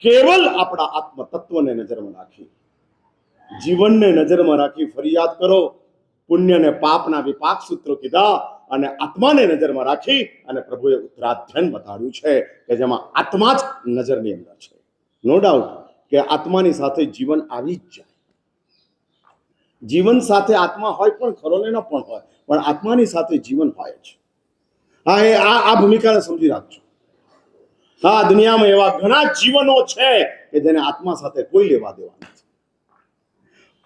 કેવલ આપણા આત્મ તત્વને નજરમાં રાખી, જીવનને નજરમાં રાખી ફરિયાદ કરો. પુણ્ય અને પાપના વિપાક સૂત્રો કીધા અને આત્માને નજરમાં રાખી અને પ્રભુએ ઉત્તરાધ્યન બતાડ્યું છે કે જેમાં આત્મા જ નજરની અંદર છે. નો ડાઉટ કે આત્માની સાથે જીવન આવી જ જાય. જીવન સાથે આત્મા હોય પણ ખરો ને ન પણ હોય, પણ આત્માની સાથે જીવન હોય જ. હા, એ આ ભૂમિકાને સમજી રાખજો. હા, દુનિયામાં એવા ઘણા જીવનો છે કે જેને આત્મા સાથે કોઈ લેવા દેવા નથી,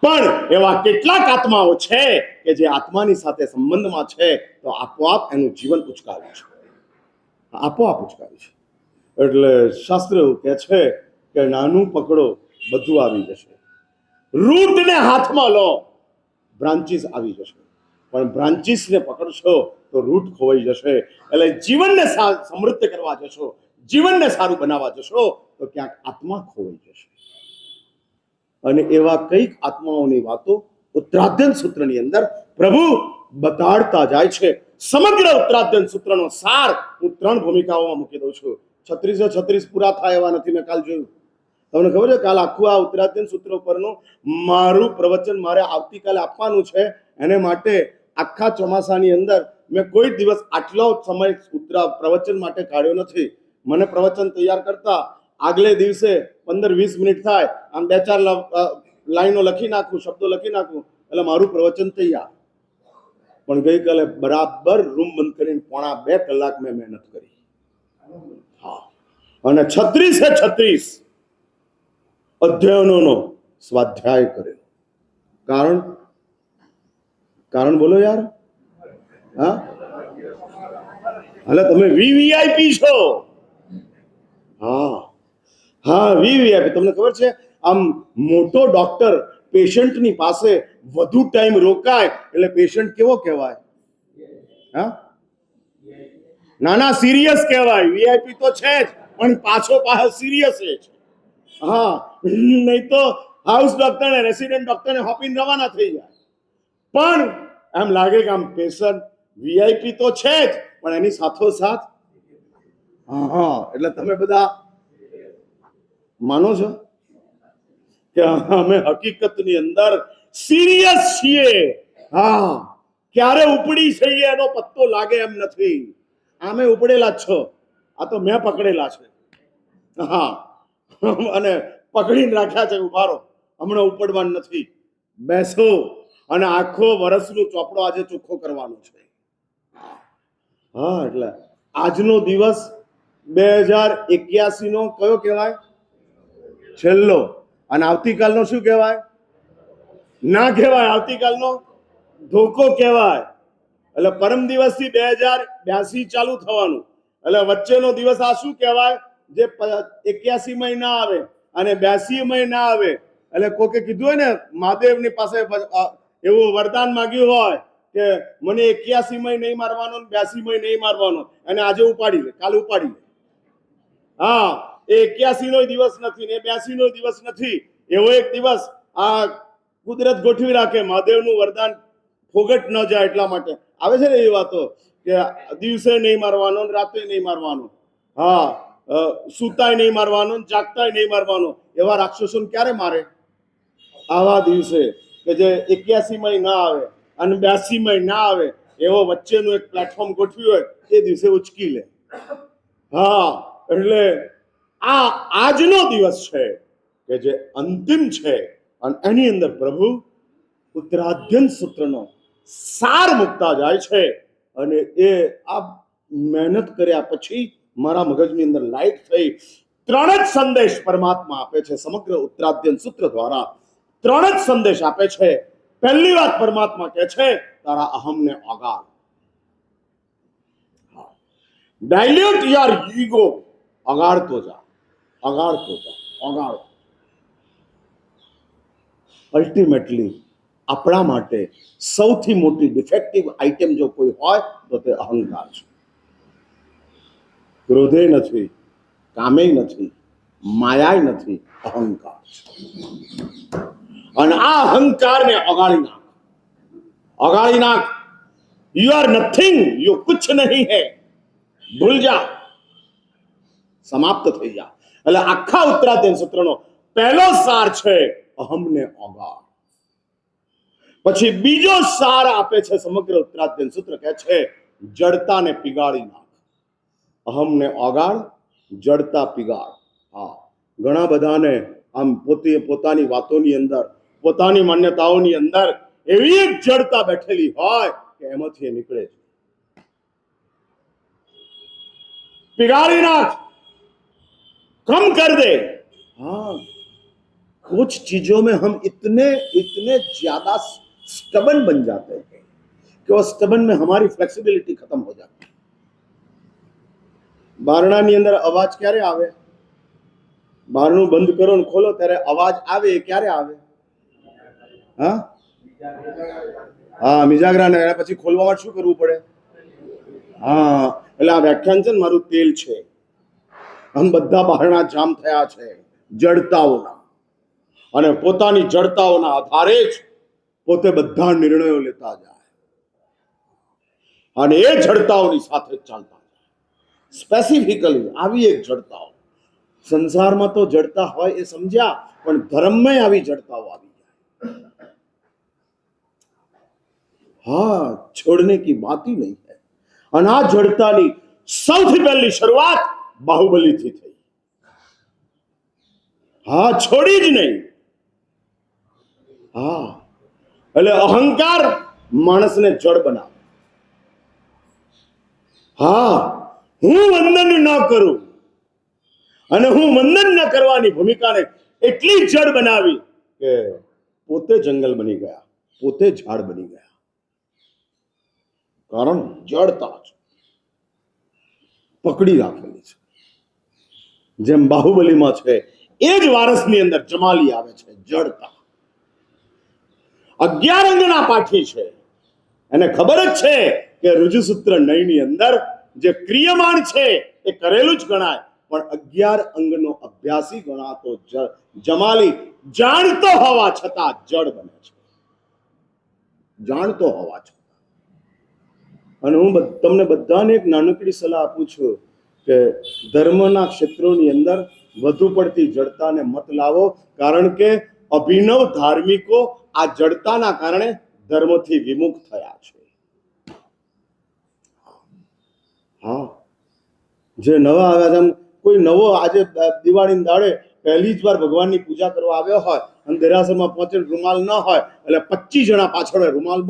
પણ એવા કેટલાક આત્માઓ છે કે જે આત્માની સાથે સંબંધમાં છે તો આપોઆપ એનું જીવન ઉચકાવ્યું છે, આપોઆપ ઉચકાવ્યું છે. એટલે શાસ્ત્ર એવું કહે છે કે નાનું પકડો બધું આવી જશે, રૂટને હાથમાં લો બ્રાન્ચીસ આવી જશે, પણ બ્રાન્ચીસને પકડશો તો રૂટ ખોવાઈ જશે. એટલે જીવનને સમૃદ્ધ કરવા જશો, જીવનને સારું બનાવવા જશો તો ક્યાંક આત્મા ખોવાઈ જશે. અને એવા કઈક આત્માઓની વાતો ઉત્તરાધ્યન સૂત્રની અંદર પ્રભુ બતાડતા જાય છે. સમગ્ર ઉત્તરાધ્યન સૂત્રનો સાર હું 3 ભૂમિકાઓમાં મૂકી દઉં છું. 36 પૂરા થાય એવા નથી, મેં કાલ જોયું. તમને ખબર છે, કાલ આખું આ ઉત્તરાધ્યન સૂત્ર ઉપરનું મારું પ્રવચન મારે આવતીકાલે આપવાનું છે. એને માટે આખા ચોમાસાની અંદર મેં કોઈ દિવસ આટલો સમય પ્રવચન માટે કાઢ્યો નથી. મને પ્રવચન તૈયાર કરતા આગલે દિવસે 15-20 મિનિટ થાય, આમ 2-4 લાઈનો લખી નાખું, શબ્દો લખી નાખું, એટલે મારું પ્રવચન તૈયાર. પણ ગઈકાલે બરાબર રૂમ બંધ કરીને 1.5-2 કલાક મેં મહેનત કરી. હા, અને 36 અધ્યયનોનો સ્વાધ્યાય કર્યો. કારણ બોલો યાર. હા, એટલે તમે વીવીઆઈપી છો. હા, વીવીઆઈપી. તમને ખબર છે, આમ મોટો ડોક્ટર પેશન્ટની પાસે વધુ ટાઈમ રોકાય એટલે પેશન્ટ કેવો કહેવાય? હા, નાના સિરિયસ કહેવાય. વીઆઈપી તો છે જ, પણ પાછો સિરિયસ છે. હા, નહીં તો હાઉસ ડોક્ટર ને રેસિડેન્ટ ડોક્ટરને હોપીને રવાના થઈ જાય. પણ એમ લાગે કે આમ પેશન્ટ વીઆઈપી તો છે જ, પણ એની સાથોસાથ હા, એટલે તમે બધા માનો છો કે અમે હકીકતની અંદર સિરિયસ છીએ. હા, ક્યારે ઉપડી જઈએ એનો પત્તો લાગે એમ નથી. આમે ઉપડેલા જ છો, આ તો મેં પકડેલા છે. હા, અને પકડીને રાખ્યા છે. ઉભારો, હમણાં ઉપડવાનું નથી. બેસો અને આખો વર્ષનું ચોપડો આજે ચોખ્ખો કરવાનો છે. હા, એટલે આજનો દિવસ 2081 નો કયો કહેવાય? છેલ્લો. અને આવતીકાલનો શું કહેવાય? ના કહેવાય. આવતીકાલનો ધોકો કહેવાય. એટલે પરમ દિવસથી 2082 ચાલુ થવાનું. એટલે વચ્ચેનો દિવસ આ શું કહેવાય? જે 81 ના આવે અને 82 ના આવે. એટલે કોકે કીધું હોય ને, મહાદેવની પાસે એવું વરદાન માંગ્યું હોય કે મને 81 નહીં મારવાનો, 82 નહીં મારવાનો, અને આજે ઉપાડી લે, કાલે ઉપાડી લે. હા, એ 81 નો દિવસ નથી ને 82 નો દિવસ નથી. એવો એક દિવસ આ કુદરત ગોઠવી રાખે, મહાદેવનું વરદાન ફોગટ ન જાય એટલા માટે આવે છે ને એવી વાતો કે દિવસે નહીં મારવાનો, રાતે નહીં મારવાનો. હા, સુતાય નહીં મારવાનો, જાગતાય નહીં મારવાનો. એવા રાક્ષસોને ક્યારે મારે? આવા દિવસે કે જે 81 ના આવે અને 82 ના આવે, એવો વચ્ચેનું એક પ્લેટફોર્મ ગોઠવ્યું હોય, એ દિવસે ઉચકી લે. હા, એટલે આજનો દિવસ છે કે જે અંતિમ છે, અને એની અંદર પ્રભુ ઉત્તરાધ્યન સૂત્રનો સાર મુકતા જાય છે. અને એ આ મહેનત કર્યા પછી મારા મગજની અંદર લાઈટ થઈ. 3 જ સંદેશ પરમાત્મા આપે છે સમગ્ર ઉત્તરાધ્યન સૂત્ર દ્વારા. 3 જ સંદેશ આપે છે. પહેલી વાત પરમાત્મા કહે છે, તારા અહમને ઓગાળ. Dilute your ego. ઓગાળતો જા, ઓગાળતો જા, ઓગાળતો. અલ્ટિમેટલી આપણા માટે સૌથી મોટી ડિફેક્ટિવ આઇટમ જો કોઈ હોય તો તે અહંકાર છે. ક્રોધે નથી, કામે નથી, માયા નથી, અહંકાર છે. અને આ અહંકારને અગાડી નાખ. યુ આર નથિંગ, યુ કુછ નહીં હે, ભૂલ જા, સમાપ્ત થઈ જા. એટલે આખા ઉત્તરાધ્યન સૂત્રનો પહેલો સાર છે અહમને ઓગાળ. પછી બીજો સાર આપે છે સમગ્ર ઉત્તરાધ્યન સૂત્ર, કહે છે જડતાને પીગાળી નાખ. અહમને ઓગાળ, જડતા પીગાળ. હા, ઘણા બધાને આમ પોતાની વાતોની અંદર, પોતાની માન્યતાઓની અંદર એવી એક જડતા બેઠેલી હોય કે એમાંથી નીકળે છે. पिघाड़ी नाख, कम कर दे. हाँ, कुछ चीजों में हम इतने ज्यादा स्टबन बन जाते हैं कि वो स्टबन में हमारी फ्लेक्सिबिलिटी खत्म हो जाती है. બારણાની અંદર અવાજ ક્યારે આવે? બારણું બંધ કરો ને ખોલો ત્યારે અવાજ આવે. ક્યારે આવે? હા હા, મિજાગરા ને પછી ખોલવામાં શું કરવું પડે? હા, એટલે આ વ્યાખ્યાન છે ને મારું તેલ છે. આમ બધા બારણા જામ થયા છે જડતાઓના, અને પોતાની જડતાઓના આધારે જ પોતે બધા નિર્ણયો લેતા જાય અને એ જડતાઓની સાથે ચાલતા જાય. સ્પેસિફિકલી આવી એક જડતાઓ સંસારમાં તો જડતા હોય એ સમજ્યા, પણ ધર્મમાં આવી જડતાઓ આવી જાય. હા, છોડને કી બાત ही नहीं है. અને આ જડતાની સૌથી પહેલી શરૂઆત બાહુબલીથી થઈ. હા, છોડી જ નહીં. હા, એટલે અહંકાર માણસને જડ બનાવે. હા, હું વંદન ન કરું અને હું વંદન ન કરવાની ભૂમિકાને એટલી જડ બનાવી કે પોતે જંગલ બની ગયા, પોતે ઝાડ બની ગયા. કારણ જડતા જ પકડી રાખેલી છે. જેમ બાહુબલીમાં છે એ જ વારસની અંદર જમાલી આવે છે જડતા. 11 અંગના પાઠી છે, એને ખબર જ છે કે ઋજુસૂત્ર નયની અંદર જે ક્રિયમાણ છે એ કરેલું જ ગણાય, પણ 11 અંગનો અભ્યાસી ગણાતો જમાલી જાણતો હોવા છતાં જડ બને છે. જાણતો હોવા છતાં. અને હું તમને બધાને એક નાનકડી સલાહ આપું છું કે ધર્મના ક્ષેત્રોની અંદર વધુ પડતી જડતાને મત લાવો, કારણ કે અભિનવ ધાર્મિકો આ જડતાના કારણે ધર્મથી વિમુખ થયા છે. હા, જે નવા આવ્યા છે, કોઈ નવો આજે દિવાળીના દાડે પહેલી જ વાર ભગવાનની પૂજા કરવા આવ્યો હોય અને દેરાસરમાં પહોંચે રૂમાલ ન હોય એટલે 25 જણા પાછળ રૂમાલ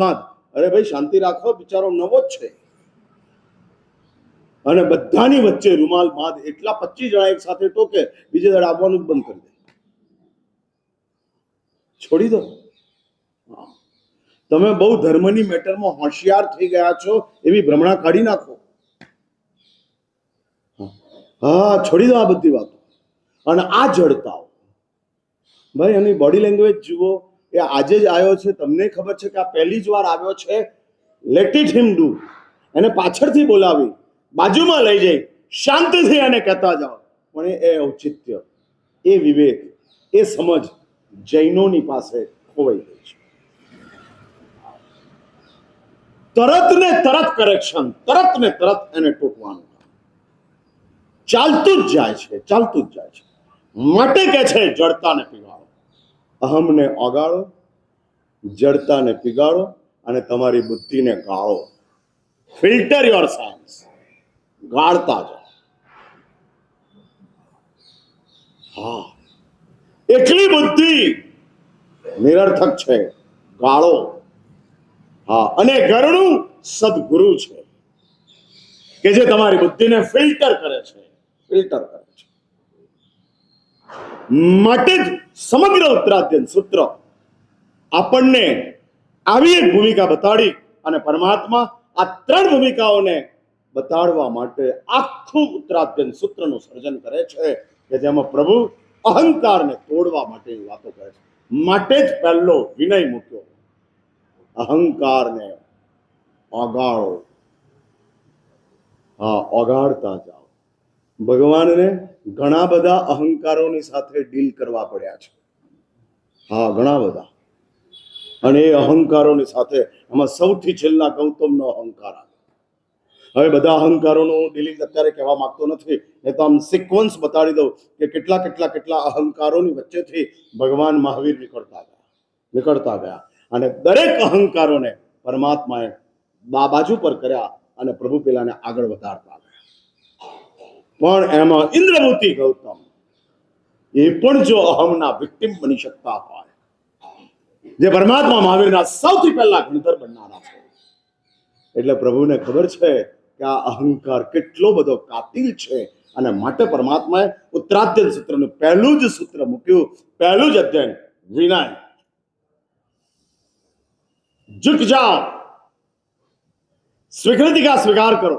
બાંધ. અરે ભાઈ, શાંતિ રાખો, બિચારો નવો જ છે. અને બધાની વચ્ચે રૂમાલ બાંધ. એટલા 25 જણા એક સાથે ટોકે, બીજે દાડે આવવાનું જ બંધ કરી દે. છોડી દો. તમે બહુ ધર્મની મેટરમાં હોશિયાર થઈ ગયા છો એવી ભ્રમણા કાઢી નાખો. હા, છોડી દો આ બધી વાતો. અને આ જડતાઓ, ભાઈ એની બોડી લેંગ્વેજ જુઓ. એ આજે જ આવ્યો છે, તમને ખબર છે કે આ પહેલી જ વાર આવ્યો છે. Let it him do. એને પાછળથી બોલાવી, બાજુમાં લઈ જઈ શાંતિથી એને કહેતા જાઓ. પણ એ ઔચિત્ય, એ વિવેક, એ સમજ જૈનોની પાસે ખોવાઈ ગઈ છે. તરત ને તરત કરેક્શન, તરત ને તરત એને ટોકવાનું ચાલતું જ જાય છે. માટે કે છે જડતાને પીગાળો, અહમને ઓગાળો, જડતાને પીગાળો અને તમારી બુદ્ધિને ગાળો. ફિલ્ટર યોર સેન્સ, ગાળતા જાઓ. હા, એકલી બુદ્ધિ નિરર્થક છે, ગાળો. હા, અને ઘરનું સદગુરુ છે કે જે તમારી બુદ્ધિને ફિલ્ટર કરે છે. માટે જ સમગ્ર ઉત્તરાધ્યન સૂત્ર આપણને આવી એક ભૂમિકા બતાડી અને પરમાત્મા આ 3 ભૂમિકાઓને બતાડવા માટે આખું ઉત્તરાધ્યન સૂત્રનું સર્જન કરે છે કે જેમાં પ્રભુ અહંકારને તોડવા માટેની વાતો કરે છે. માટે જ પહેલો વિનય મૂક્યો, અહંકારને ઓગાળો. હા, ઓગાળતા જાઓ. ભગવાનને ઘણા બધા અહંકારોની સાથે ડીલ કરવા પડ્યા છે. હા, ઘણા બધા. અને એ અહંકારોની સાથે આમાં સૌથી છેલ્લા ગૌતમનો અહંકાર આવે. હવે બધા અહંકારોનું હું ડીલિંગ અત્યારે કહેવા માંગતો નથી, એ તો આમ સિક્વન્સ બતાડી દઉં કે કેટલા કેટલા કેટલા અહંકારોની વચ્ચેથી ભગવાન મહાવીર નીકળતા ગયા અને દરેક અહંકારોને પરમાત્માએ બાજુ પર કર્યા અને પ્રભુ પેલાને આગળ વધારતા ગયા. પણ એમાં ઇન્દ્રભૂતિ ગૌતમ એ પણ જો અહમના વિક્ટિમ બની શકતા હોય, જે પરમાત્મા મહાવીરના સૌથી પહેલા ગણધર બનનારા છે, એટલે પ્રભુને ખબર છે કે આ અહંકાર કેટલો બધો કાતિલ છે અને માટે પરમાત્માએ ઉત્તરાધ્યન સૂત્રનું પહેલું જ સૂત્ર મૂક્યું, પહેલું જ અધ્યયન વિનય. झुक जाओ, स्वीकृति का स्वीकार करो.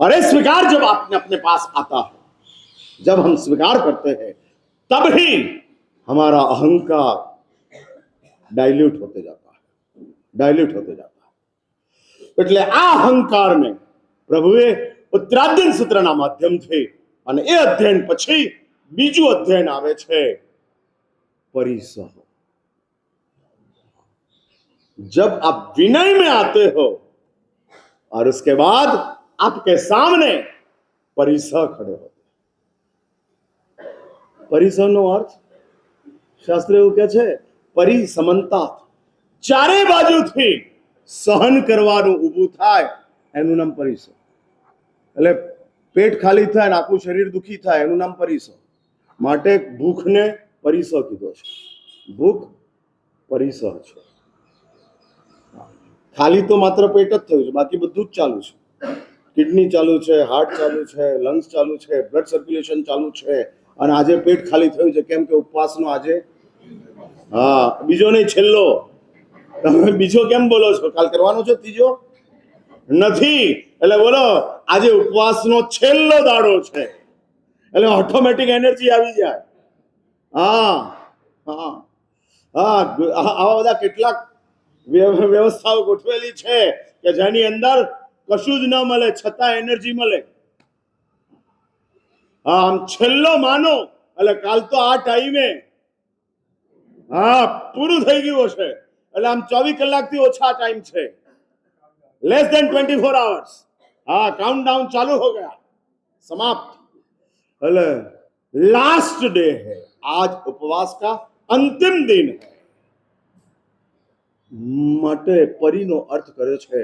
और ये स्वीकार जब आपने अपने पास आता है, जब हम स्वीकार करते हैं, तब ही हमारा अहंकार डाइल्यूट होते जाता है. એટલે આ અહંકારને પ્રભુએ ઉત્તરાધ્યન સૂત્રના માધ્યમથી, અને એ અધ્યયન પછી બીજું અધ્યયન આવે છે परिसह. जब आप विनय में आते हो और उसके बाद आपके सामने परिसह खड़े होते. परिसह નો અર્થ શાસ્ત્ર એવું કહે છે, પરિસમંતા, ચારે બાજુથી સહન કરવાનું ઊભું થાય એનું નામ પરિસહ. એટલે પેટ ખાલી થાય ને આખું શરીર દુખી થાય એનું નામ પરિસહ. માટે ભૂખને પરિસહ કીધો છે. ભૂખ પરિસહ છે. ખાલી તો માત્ર પેટ જ થયું છે, બાકી બધું જ ચાલુ છે. કિડની ચાલુ છે, હાર્ટ ચાલુ છે, લંગ્સ ચાલુ છે, બ્લડ સર્ક્યુલેશન ચાલુ છે, અને આજે પેટ ખાલી થયું છે. કેમ કે ઉપવાસનો આજે, હા, બીજો નહીં, છેલ્લો. તમે બીજો કેમ બોલો છો? કાલ કરવાનો છે ત્રીજો? નથી. એટલે બોલો આજે ઉપવાસનો છેલ્લો દાડો છે, એટલે ઓટોમેટિક એનર્જી આવી જાય. હા હા હા, આવા બધા કેટલાક વ્યવસ્થાઓ ગોઠવેલી છે કે જેની અંદર કશું જ ન મળે છતાં એનર્જી મળે. આમ છેલ્લો માનો એટલે કાલ તો આ ટાઈમે હા પૂરું થઈ ગયું હશે. એટલે આમ 24 કલાકથી ઓછા ટાઈમ છે, लेस देन 24 आवर्स. हाँ, काउंट डाउन चालू हो गया, समाप्त. એટલે लास्ट डे है आज, उपवास का अंतिम दिन है. માટે પરીનો અર્થ કરે છે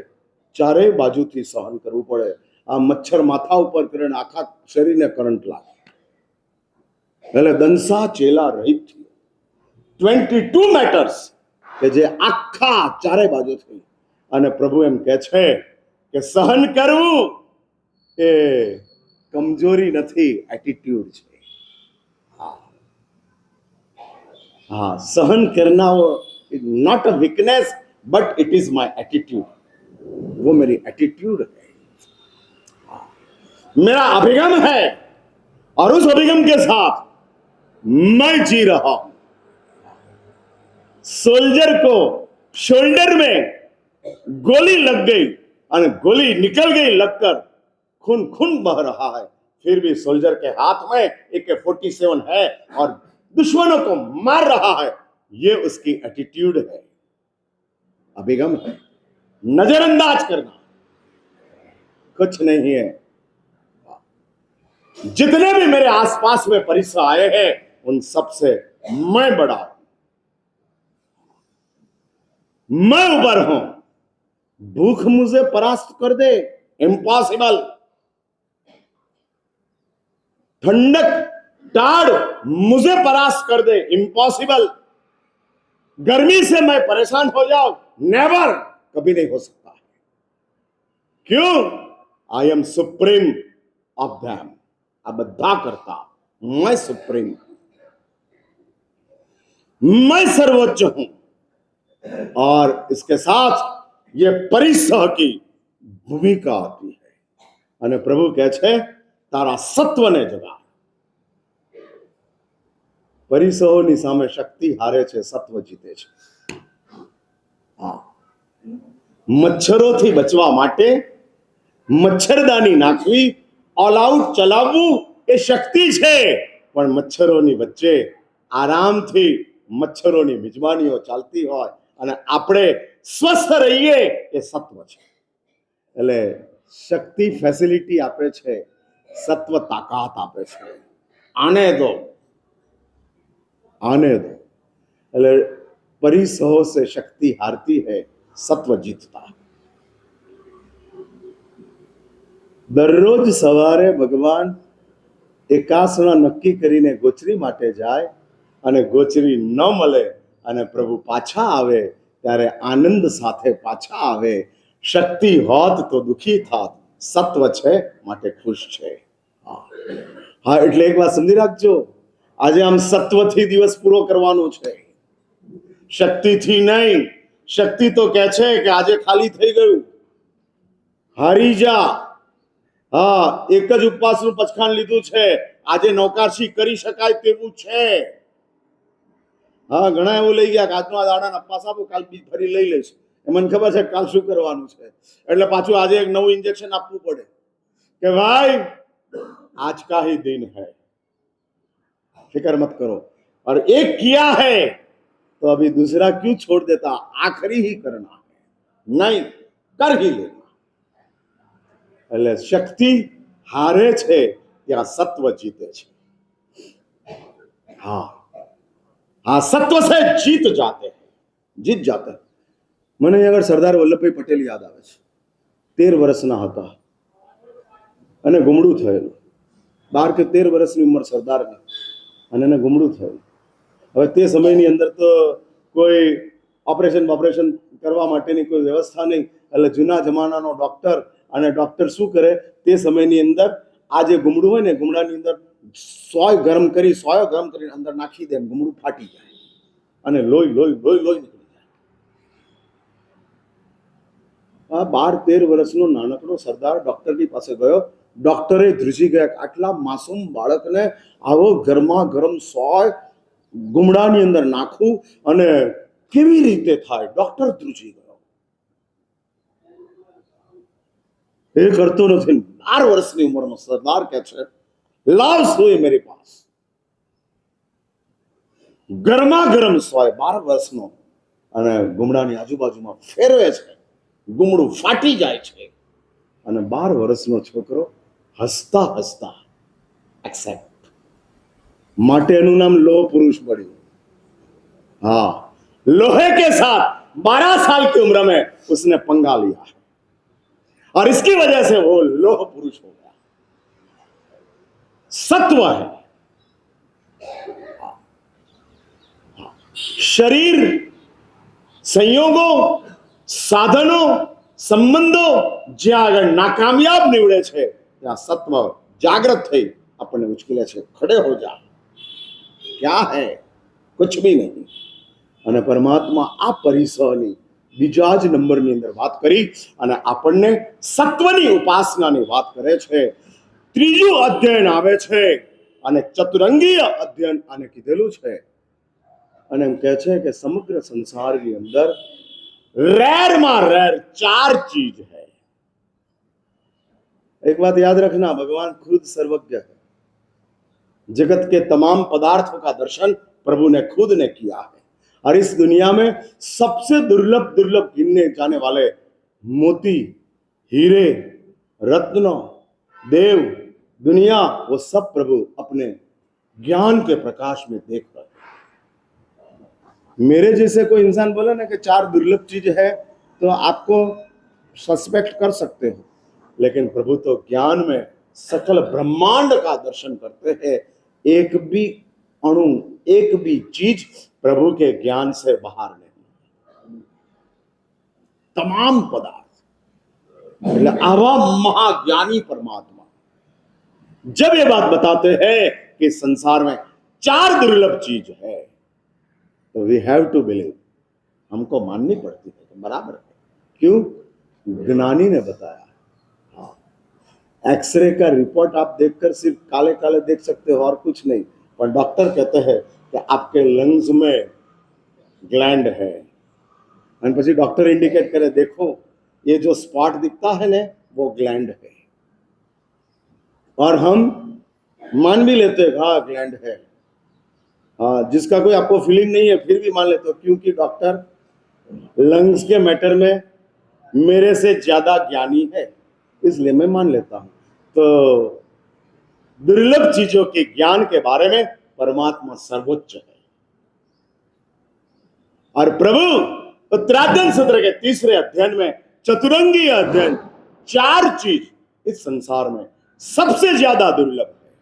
ચારે બાજુથી સહન કરવું પડે. આ મચ્છર માથા ઉપર કરે ને આખા શરીરને કરંટ લાગે. એટલે દંસા ચેલા રહિત 22 મેટર્સ કે જે આખા ચારે બાજુથી, અને પ્રભુ એમ કહે છે કે સહન કરવું એ કમજોરી નથી, એટીટ્યુડ છે. हाँ, सहन करना वो not a weakness but it is my attitude. वो मेरी एटीट्यूड है, मेरा अभिगम है, और उस अभिगम के साथ मैं जी रहा हूं. सोल्जर को शोल्डर में गोली लग गई और गोली निकल गई लगकर खून खून बह रहा है, फिर भी सोल्जर के हाथ में AK-47 है और दुश्मनों को मार रहा है. ये उसकी एटीट्यूड है, अभिगम है. नजरअंदाज करना कुछ नहीं है. जितने भी मेरे आसपास में परिसर आए हैं उन सब से मैं बड़ा हूं, मैं ऊपर हूं. भूख मुझे परास्त कर दे, इम्पॉसिबल. ठंडक टाड़ मुझे परास्त कर दे, इम्पॉसिबल. गर्मी से मैं परेशान हो जाऊं, नेवर, कभी नहीं हो सकता. क्यों? I am supreme of them. आ बद्धा करता मैं सुप्रीम, मैं सर्वोच्च हूं. और इसके साथ ये परिसह की भूमिका आती है. અને પ્રભુ કહે છે તારા સત્વને જગા. પરિસહોની સામે શક્તિ હારે છે, સત્વ જીતે છે. હા, મચ્છરોથી બચવા માટે મચ્છરદાની નાખવી, ઓલ આઉટ ચલાવવું એ શક્તિ છે, પણ મચ્છરોની વચ્ચે આરામથી મચ્છરોની મિજબાનીઓ ચાલતી હોય અને આપણે સ્વસ્થ રહીએ એ સત્વ છે. એટલે શક્તિ ફેસિલિટી આપે છે, સત્વ તાકાત આપે છે. આને દો, आने दो. એટલે परिसहो से शक्ति हारती है, सत्व जीतता. દરરોજ સવારે ભગવાન એકાસણા નક્કી કરીને ગોચરી માટે જાય અને ગોચરી ન મળે અને પ્રભુ પાછા આવે ત્યારે આનંદ સાથે પાછા આવે. શક્તિ હોત તો દુખી થાત, સત્વ છે માટે ખુશ છે. હા, એટલે એક વાત સમજી રાખજો, આજે આમ સત્વથી દિવસ પૂરો કરવાનો છે, શક્તિથી નહીં. શક્તિ તો કહે છે કે આજે ખાલી થઈ ગયું, હારી જા. હા, એક જ ઉપવાસનું પચખાણ લીધું છે, આજે નૌકારશી કરી શકાય તેવું છે. હા, ઘણા એવું લઈ ગયા કે આજનો આ દાડાના ઉપવાસ આપો, કાલ બી ફરી લઈ લઈશ. મને ખબર છે કાલ શું કરવાનું છે, એટલે પાછું આજે એક નવું ઇન્જેક્શન આપવું પડે કે ભાઈ आज का ही दिन है, फिक्र मत करो, और एक किया है तो अभी दूसरा क्यों छोड़ देता, आखिरी ही करना है, नहीं कर ही लेना. એટલે શક્તિ હારે છે ત્યાં સત્વ જીતે છે. હા હા, સત્વ સે જીત જાતે, જીત જાતે. મને આગળ સરદાર વલ્લભભાઈ પટેલ યાદ આવે છે. 13 વર્ષના હતા અને ગુમડું થયેલું. 12 કે 13 વર્ષની ઉંમર સરદારની, અને એને ગુમડું થયું. હવે તે સમયની અંદર તો કોઈ ઓપરેશન કરવા માટેની કોઈ વ્યવસ્થા નહીં, એટલે જૂના જમાનાનો ડોક્ટર, અને ડોક્ટર શું કરે તે સમયની અંદર આ જે ગુમડું હોય ને, ગુમડાની અંદર સોય ગરમ કરીને અંદર નાખી દે, ગુમડું ફાટી જાય અને લોહી નીકળી જાય. આ 12-13 વર્ષનો નાનકડો સરદાર ડોક્ટરની પાસે ગયો. ડોક્ટરે ધ્રુજી ગયા, આટલા માસૂમ બાળકને આવો ગરમા ગરમ સોય ગુમડાની અંદર નાખવું અને કેવી રીતે થાય? ડોક્ટર ધ્રુજી ગયો. એ કરતો નથી. 12 વર્ષની ઉંમરનો સરદાર કહે છે, લાવ સોય મેરે પાસ. ગરમા ગરમ સોય 12 વર્ષનો, અને ગુમડાની આજુબાજુમાં ફેરવે છે, ગુમડું ફાટી જાય છે, અને 12 વર્ષનો છોકરો હસતા હસતા એક્સેપ્ટ. માટે એનું નામ લોહ પુરુષ પડ્યું. हाँ, लोहे के साथ 12 साल की उम्र में उसने पंगा लिया और इसकी वजह से वो लोह पुरुष हो गया. सत्व है. शरीर, संयोगों, साधनों, संबंधों જ્યાં આગળ નાકામયાબ નીવડે છે ત્યાં સત્વ જાગૃત થઈ આપણને ઉચકલે છે. ખડે હો જા, ક્યા હૈ? કુછ ભી નહીં. અને પરમાત્મા આ પરિસરની બીજા જ નંબરની અંદર વાત કરી અને આપણને સત્વની ઉપાસનાની વાત કરે છે. ત્રીજું અધ્યયન આવે છે અને ચતુરંગીય અધ્યયન આને કીધેલું છે. અને એમ કહે છે કે સમગ્ર સંસારની અંદર રેરમાં રેર 4 चीज है. एक बात याद रखना, भगवान खुद सर्वज्ञ है. जगत के तमाम पदार्थों का दर्शन प्रभु ने खुद ने किया है. और इस दुनिया में सबसे दुर्लभ गिनने जाने वाले मोती, हीरे, रत्नों, देव, दुनिया, वो सब प्रभु अपने ज्ञान के प्रकाश में देख रहे हैं. मेरे जैसे कोई इंसान बोले ना कि 4 दुर्लभ चीज है तो आपको सस्पेक्ट कर सकते हो, लेकिन प्रभु तो ज्ञान में सकल ब्रह्मांड का दर्शन करते हैं. एक भी अणु, एक भी चीज प्रभु के ज्ञान से बाहर नहीं. तमाम पदार्थ. એટલે આવા महाज्ञानी परमात्मा जब ये बात बताते हैं कि संसार में 4 दुर्लभ चीज है, तो वी हैव टू बिलीव. हमको माननी पड़ती है कि बराबर है. क्यों? ज्ञानी ने बताया. हाँ, एक्सरे का रिपोर्ट आप देखकर सिर्फ काले काले देख सकते हो और कुछ नहीं, पर डॉक्टर कहते हैं कि आपके लंग्स में ग्लैंड है. और પછી डॉक्टर इंडिकेट करे, देखो ये जो स्पॉट दिखता है ना, वो ग्लैंड है। और हम मान भी लेते हैं हाँ ग्लैंड है, हाँ, जिसका कोई आपको फीलिंग नहीं है फिर भी मान लेते हो, क्योंकि डॉक्टर लंग्स के मैटर में मेरे से ज्यादा ज्ञानी है, इसलिए मैं मान लेता हूं। तो दुर्लभ चीजों के ज्ञान के बारे में परमात्मा सर्वोच्च है। और प्रभु उत्तराध्ययन सूत्र के तीसरे अध्ययन में, चतुरंगी अध्ययन, 4 चीज इस संसार में सबसे ज्यादा दुर्लभ है,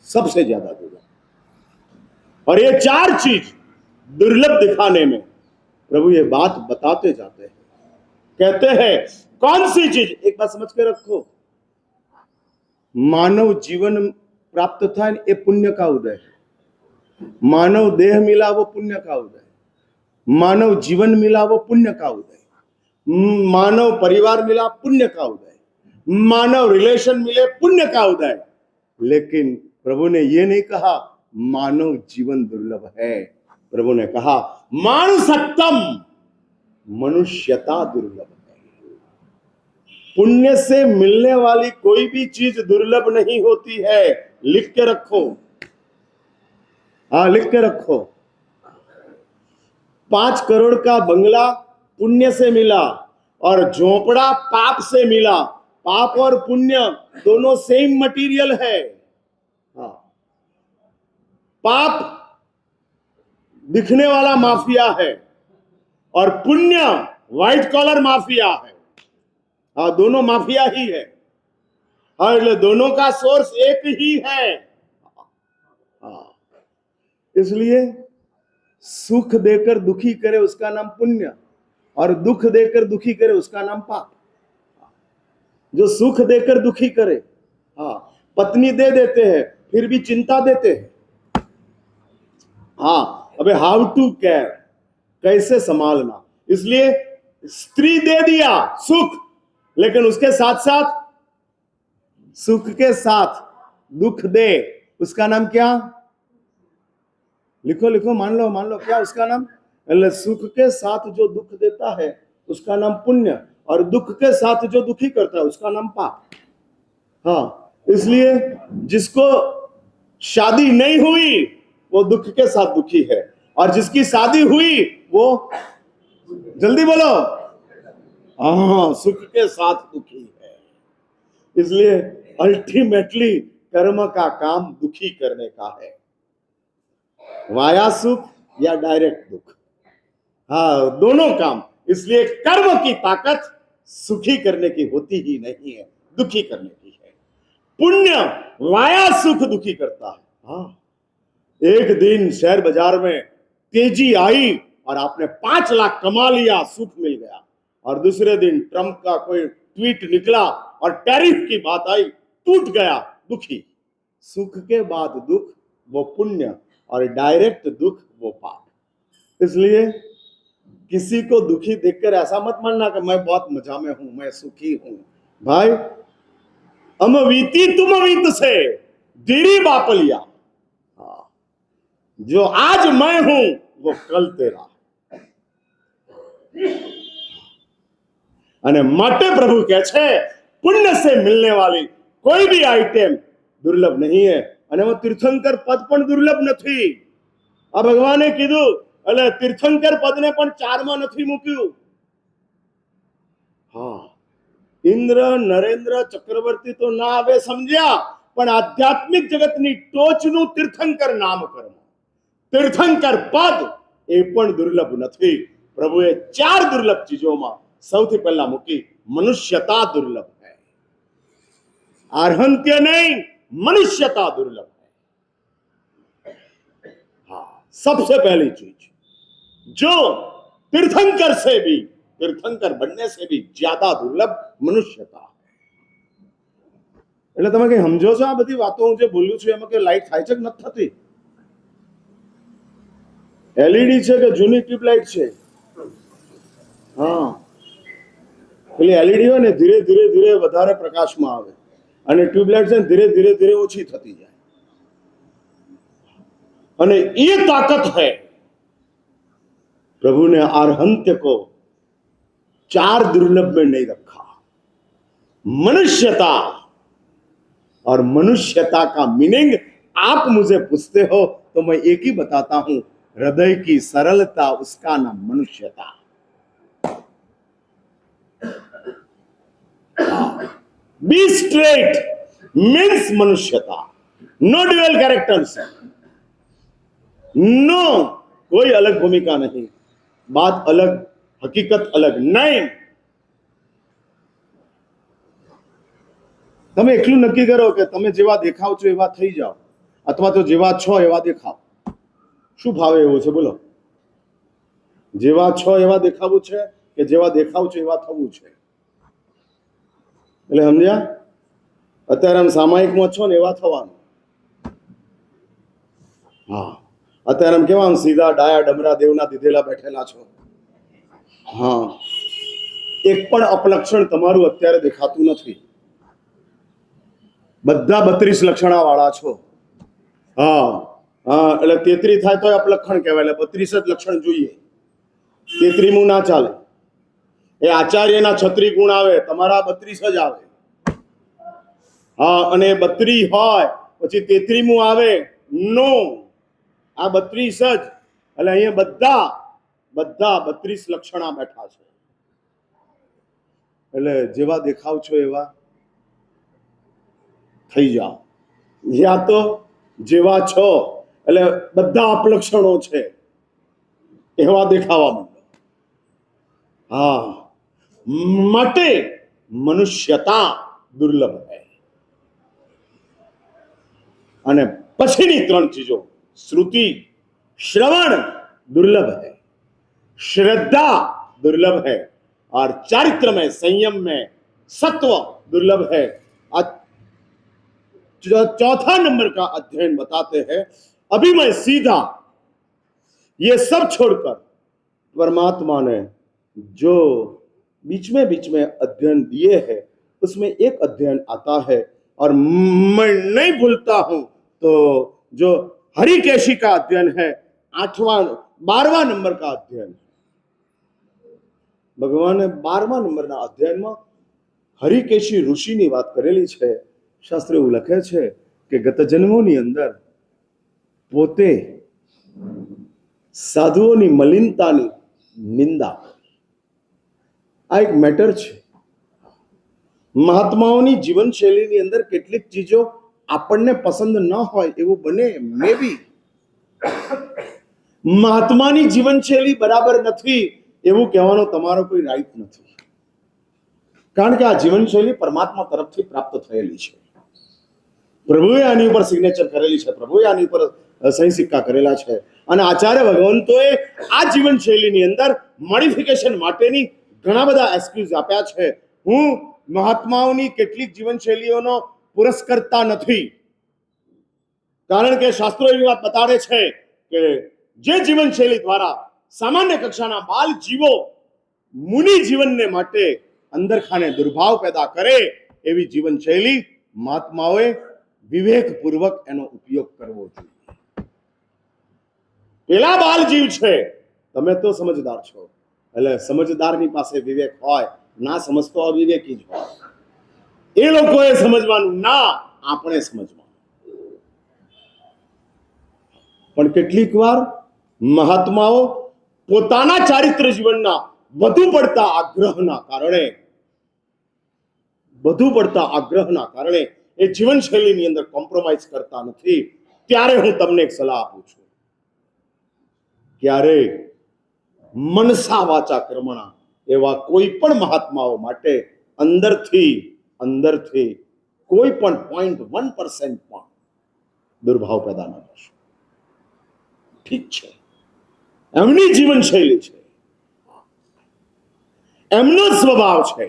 सबसे ज्यादा दुर्लभ। और ये 4 चीज दुर्लभ दिखाने में प्रभु ये बात बताते जाते हैं, कहते हैं कौन सी चीज, एक बात समझ के रखो, मानव जीवन प्राप्त था ये पुण्य का उदय है, मानव देह मिला वो पुण्य का उदय, मानव जीवन मिला वो पुण्य का उदय, मानव परिवार मिला पुण्य का उदय, मानव रिलेशन मिले पुण्य का उदय। लेकिन प्रभु ने ये नहीं कहा मानव जीवन दुर्लभ है, प्रभु ने कहा मानुषत्तम, मनुष्यता दुर्लभ है। पुण्य से मिलने वाली कोई भी चीज दुर्लभ नहीं होती है, लिख के रखो, हाँ लिख के रखो। 5 करोड़ का बंगला पुण्य से मिला और झोपड़ा पाप से मिला, पाप और पुण्य दोनों सेम मटेरियल है। हाँ, पाप दिखने वाला माफिया है और पुण्य व्हाइट कॉलर माफिया है। हाँ, दोनों माफिया ही है, हाँ, इसलिए दोनों का सोर्स एक ही है। हाँ, इसलिए सुख देकर दुखी करे उसका नाम पुण्य, और दुख देकर दुखी करे उसका नाम पाप। जो सुख देकर दुखी करे, हाँ, पत्नी दे देते हैं फिर भी चिंता देते हैं, हाँ, अबे हाउ टू केयर, कैसे संभालना। इसलिए स्त्री दे दिया सुख, लेकिन उसके साथ साथ सुख के साथ दुख दे, उसका नाम क्या, लिखो लिखो, मान लो क्या उसका नाम, सुख के साथ जो दुख देता है उसका नाम पुण्य, और दुख के साथ जो दुखी करता है उसका नाम पाप। हाँ, इसलिए जिसको शादी नहीं हुई वो दुख के साथ दुखी है, और जिसकी शादी हुई वो, जल्दी बोलो, हाँ, सुख के साथ दुखी है। इसलिए अल्टीमेटली कर्म का काम दुखी करने का है, वाया सुख या डायरेक्ट दुख, हाँ, दोनों काम। इसलिए कर्म की ताकत सुखी करने की होती ही नहीं है, दुखी करने की है। पुण्य वाया सुख दुखी करता है। हाँ, एक दिन शेयर बाजार में तेजी आई और आपने 5 लाख कमा लिया, सुख मिल गया, और दूसरे दिन ट्रंप का कोई ट्वीट निकला और टैरिफ की बात आई, टूट गया, दुखी। सुख के बाद दुख वो पुण्य, और डायरेक्ट दुख वो पाप। इसलिए किसी को दुखी देखकर ऐसा मत मानना कि मैं बहुत मजा में हूं, मैं सुखी हूं। भाई, अमवीति तुम अवीत से दीरी बापलिया, जो आज मैं हूं वो कल तेरा। અને માટે પ્રભુ કહે છે પુણ્ય से मिलने वाली कोई भी आइटम दुर्लभ नहीं है, અને वो तीर्थंकर पद પણ दुर्लभ નથી। આ ભગવાને કીધું એટલે તીર્થંકર પદને પણ 4 માં નથી મૂક્યું। હા, ઇન્દ્ર નરેન્દ્ર ચક્રવર્તી તો ના આવે સમજ્યા, પણ આધ્યાત્મિક જગતની ટોચનું તીર્થંકર નામકર્મ, તીર્થંકર પદ એ પણ दुर्लभ નથી। પ્રભુએ 4 दुर्लभ ચીજોમાં સૌથી પહેલા મૂકી મનુષ્યતા दुर्लभ है, आर्हंत्य नहीं, मनुष्यता दुर्लभ है। हाँ, सबसे पहली चीज जो तीर्थंकर से भी, तीर्थंकर बनने से भी ज्यादा दुर्लभ मनुष्यता है। એટલે તમે કઈ સમજો છો આ બધી વાતો હું જે બોલ્યું છું એમાં કે લાઈટ થાય છે કે નથી થતી? એલઈડી છે કે જૂની ટ્યુબલાઇટ છે? હા, એટલે એલઈડી હોય ને ધીરે ધીરે ધીરે વધારે પ્રકાશમાં આવે, અને ટ્યુબલાઇટ છે ધીરે ધીરે ધીરે ઓછી થતી જાય, અને ये ताकत है। प्रभु ने आर्हंत्य को 4 दुर्लभ में नहीं रखा। मनुष्यता, और मनुष्यता का मीनिंग आप मुझे पूछते हो तो मैं एक ही बताता हूं, हृदय की सरलता, उसका नाम मनुष्यता। बी स्ट्रेट मीन्स मनुष्यता, नो ड्यूअल कैरेक्टर्स, नो कोई अलग भूमिका नहीं, बात अलग, हकीकत अलग नहीं। તમે એટલું નક્કી કરો કે તમે જેવા દેખાવ છો એવા થઈ જાઓ, અથવા તો જેવા છો એવા દેખાવ. શું ભાવે એવું છે બોલો? જેવા છો એવા દેખાવું છે કે જેવા દેખાવ છો એવા થવું છે? એટલે સમજ્યા? અત્યારે આમ સામાયિકમાં છો ને એવા થવાનું. હા, અત્યારે આમ કેવા આમ સીધા ડાયા ડમરા દેવના દીધેલા બેઠેલા છો. હા, એક પણ અપલક્ષણ તમારું અત્યારે દેખાતું નથી. બધા 32 લક્ષણા વાળા છો. હા હા, એટલે 33 થાય તો અપલક્ષણ કહેવાય, એટલે 32 જ લક્ષણ જોઈએ. 33મું ના ચાલે. એ આચાર્યના 36 ગુણ આવે, તમારા 32 જ આવે. હા, અને 32 હોય પછી 33મું આવે, નો, આ 32 જ. એટલે અહીંયા બધા 32 લક્ષણા બેઠા છે. એટલે જેવા દેખાવ છો એવા થઈ જાઓ, યા તો જેવા છો એટલે બધા અપલક્ષણો છે એવા દેખાવા માંડો. હા, માટે મનુષ્યતા દુર્લભ છે. અને પછીની 3 ચીજો, શ્રુતિ, श्रवण दुर्लभ है, श्रद्धा दुर्लभ है, और चारित्र में, संयम में सत्व दुर्लभ है. चौथा नंबर का अध्ययन बताते हैं, अभी मैं सीधा ये सब छोड़कर परमात्मा ने जो बीच में अध्ययन दिए हैं उसमें एक अध्ययन आता है, और मैं नहीं भूलता हूं तो जो हरिकेशी का अध्ययन है, 12वां नंबर का अध्ययन. ભગવાને 12મા નંબરના અધ્યાયમાં હરિકેશી ઋષિની વાત કરેલી છે. શાસ્ત્ર એવું લખે છે કે ગત જન્મોની અંદર પોતે સાધુઓની મલિનતાની નિંદા, આ એક મેટર છે. મહાત્માઓની જીવનશૈલીની અંદર કેટલીક ચીજો આપણને પસંદ ન હોય એવું બને, મે બી. મહાત્માની જીવનશૈલી બરાબર નથી એવું કહેવાનો તમારો કોઈ રાઈટ નથી, કારણ કે આ જીવનશૈલી પરમાત્મા તરફથી પ્રાપ્ત થયેલી છે. પ્રભુએ આની ઉપર સિગ્નેચર કરેલી છે, પ્રભુએ આની ઉપર સહી સિક્કા કરેલા છે, અને આચાર્ય ભગવંતોએ આ જીવનશૈલીની અંદર મોડિફિકેશન માટેની ઘણા બધા એક્સક્યુઝ આપ્યા છે. હું મહાત્માઓની કેટલીક જીવનશૈલીઓનો પુરસ્કર્તા નથી, કારણ કે શાસ્ત્રો એવી વાત બતાડે છે કે જે જીવનશૈલી દ્વારા સામાન્ય કક્ષાના બાલ જીવો મુનિ જીવનને માટે અંદરખાને દુર્ભાવ પેદા કરે એવી જીવનશૈલી મહાત્માઓએ વિવેકપૂર્વક એનો ઉપયોગ કરવો જોઈએ. પેલા બાલ જીવ છે, તમે તો સમજદાર છો, એટલે સમજદારની પાસે વિવેક હોય, ના સમજતો અવિવેકી જ હોય. એ લોકોએ સમજવાનું, ના આપણે સમજવાનું. પણ કેટલીક વાર મહાત્માઓ પોતાના ચારિત્ર જીવનના વધુ પડતા આગ્રહના કારણે એ જીવનશૈલીની અંદર કોમ્પ્રોમાઇઝ કરતા નથી. ત્યારે હું તમને એક સલાહ આપું છું, ક્યારે મનસા વાચા કર્મણા એવા કોઈ પણ મહાત્માઓ માટે અંદરથી કોઈ પણ 0.1% પણ દુર્ભાવ પેદા ન કરશો. ઠીક છે, એમની જીવનશૈલી છે, એમનો સ્વભાવ છે.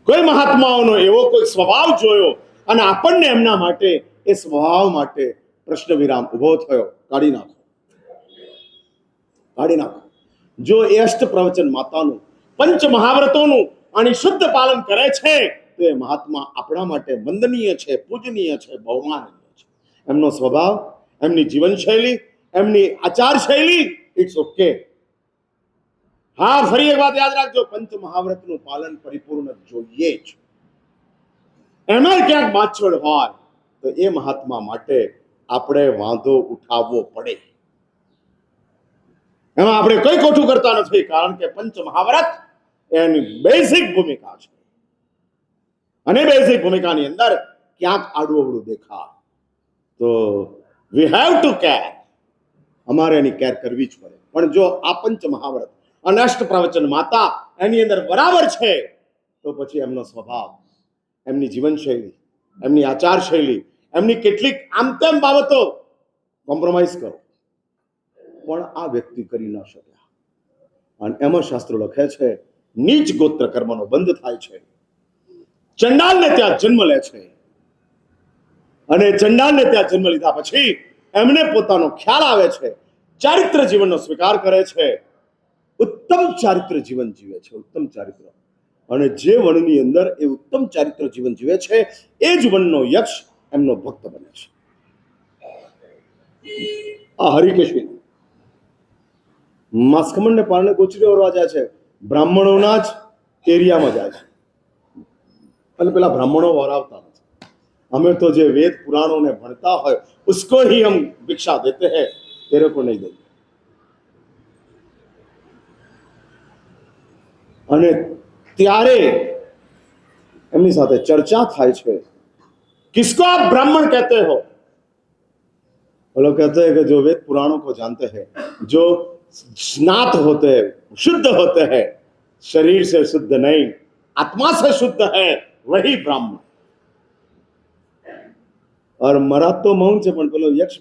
કોઈ મહાત્માઓનો એવો કોઈ સ્વભાવ જોયો અને આપણને એમના માટે, એ સ્વભાવ માટે પ્રશ્ન વિરામ ઉભો થયો, કાઢી નાખો. જો એ અષ્ટ પ્રવચન માતાનું, પંચ મહાવ્રતોનું અને શુદ્ધ પાલન કરે છે તો એ મહાત્મા આપણા માટે વંદનીય છે, પૂજનીય છે, બહુમાનીય છે. એમનો સ્વભાવ, એમની જીવનશૈલી, એમની આચાર શૈલી, ઇટ્સ ઓકે. હા, ફરી એક વાત યાદ રાખજો, પંચ મહાવ્રતનું પાલન પરિપૂર્ણ જોઈએ જ. એમાં ક્યાંક બાછોડ હોય તો એ મહાત્મા માટે આપણે વાંધો ઉઠાવવો પડે. એમાં આપણે કઈ ખોટું કરતા નથી, કારણ કે પંચ મહાવ્રત એની બેઝિક ભૂમિકા છે. અને બેઝિક ભૂમિકાની અંદર ક્યાંક આડું અવળું દેખાય તો વી હેવ ટુ કેર, અમારે એની કેર કરવી જ પડે. પણ જો આ પંચ મહાવ્રત અને અષ્ટ પ્રવચન માતા એની અંદર બરાબર છે તો પછી એમનો સ્વભાવ, એમની જીવનશૈલી, એમની આચાર શૈલી, એમની કેટલીક આમ તેમ બાબતો કોમ્પ્રોમાઇઝ કરો, પણ આ વ્યક્તિ કરી ન શક્યા. અને એમાં શાસ્ત્રો લખે છે નીચ ગોત્ર કર્મનો બંધ થાય છે, ચંડાલને ત્યાં જન્મ લે છે, અને ચંડાલને ત્યાં જન્મ લીધા પછી એમને પોતાનો ખ્યાલ આવે છે, ચારિત્ર જીવનનો સ્વીકાર કરે છે, ઉત્તમ ચારિત્ર જીવન જીવે છે. ઉત્તમ ચારિત્ર, અને જે વનની અંદર એ ઉત્તમ ચારિત્ર જીવન જીવે છે એ જ વનનો યક્ષ એમનો ભક્ત બને છે. આ હરિકેશી માસ્કમંડને પારણે ગોચરી ઓરવા જાય છે, બ્રાહ્મણોના જ એરિયામાં જાય છે, અને પેલા બ્રાહ્મણો વરાવતા નથી. हमें तो जो वेद पुराणों में भणता है उसको ही हम भिक्षा देते हैं, तेरे को नहीं देते. અને ત્યારે એમની સાથે ચર્ચા થાય છે, किसको आप ब्राह्मण कहते हो? वो लोग कहते हैं कि जो वेद पुराणों को जानते हैं, जो स्नात होते हैं, शुद्ध होते हैं, शरीर से शुद्ध नहीं आत्मा से शुद्ध है, वही ब्राह्मण. और महाराज तो मौन છે, પણ પેલો યક્ષ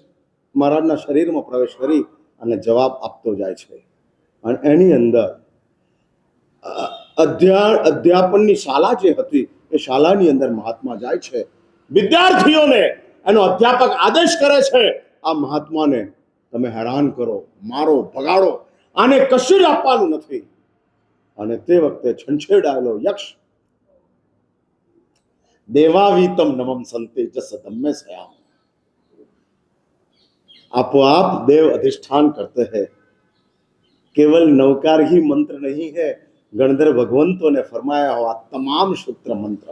મહારાજના શરીરમાં પ્રવેશ કરી અને જવાબ આપતો જાય છે. અને એની અંદર અધ્યાપનની શાળા જે હતી એ શાળાની અંદર મહાત્મા જાય છે, વિદ્યાર્થીઓને એનો અધ્યાપક આદેશ કરે છે, આ મહાત્માને તમે હેરાન કરો, મારો, ભગાડો, આને કશું જ આપવાનું નથી. અને તે વખતે છંછેડાયેલો યક્ષ देवावीतम नमम संते जस दम्मे सयाम, आप देव अधिष्ठान करते हैं. केवल नवकार ही मंत्र नहीं है, गणधर भगवंतों ने फरमाया हुआ तमाम सूत्र मंत्र.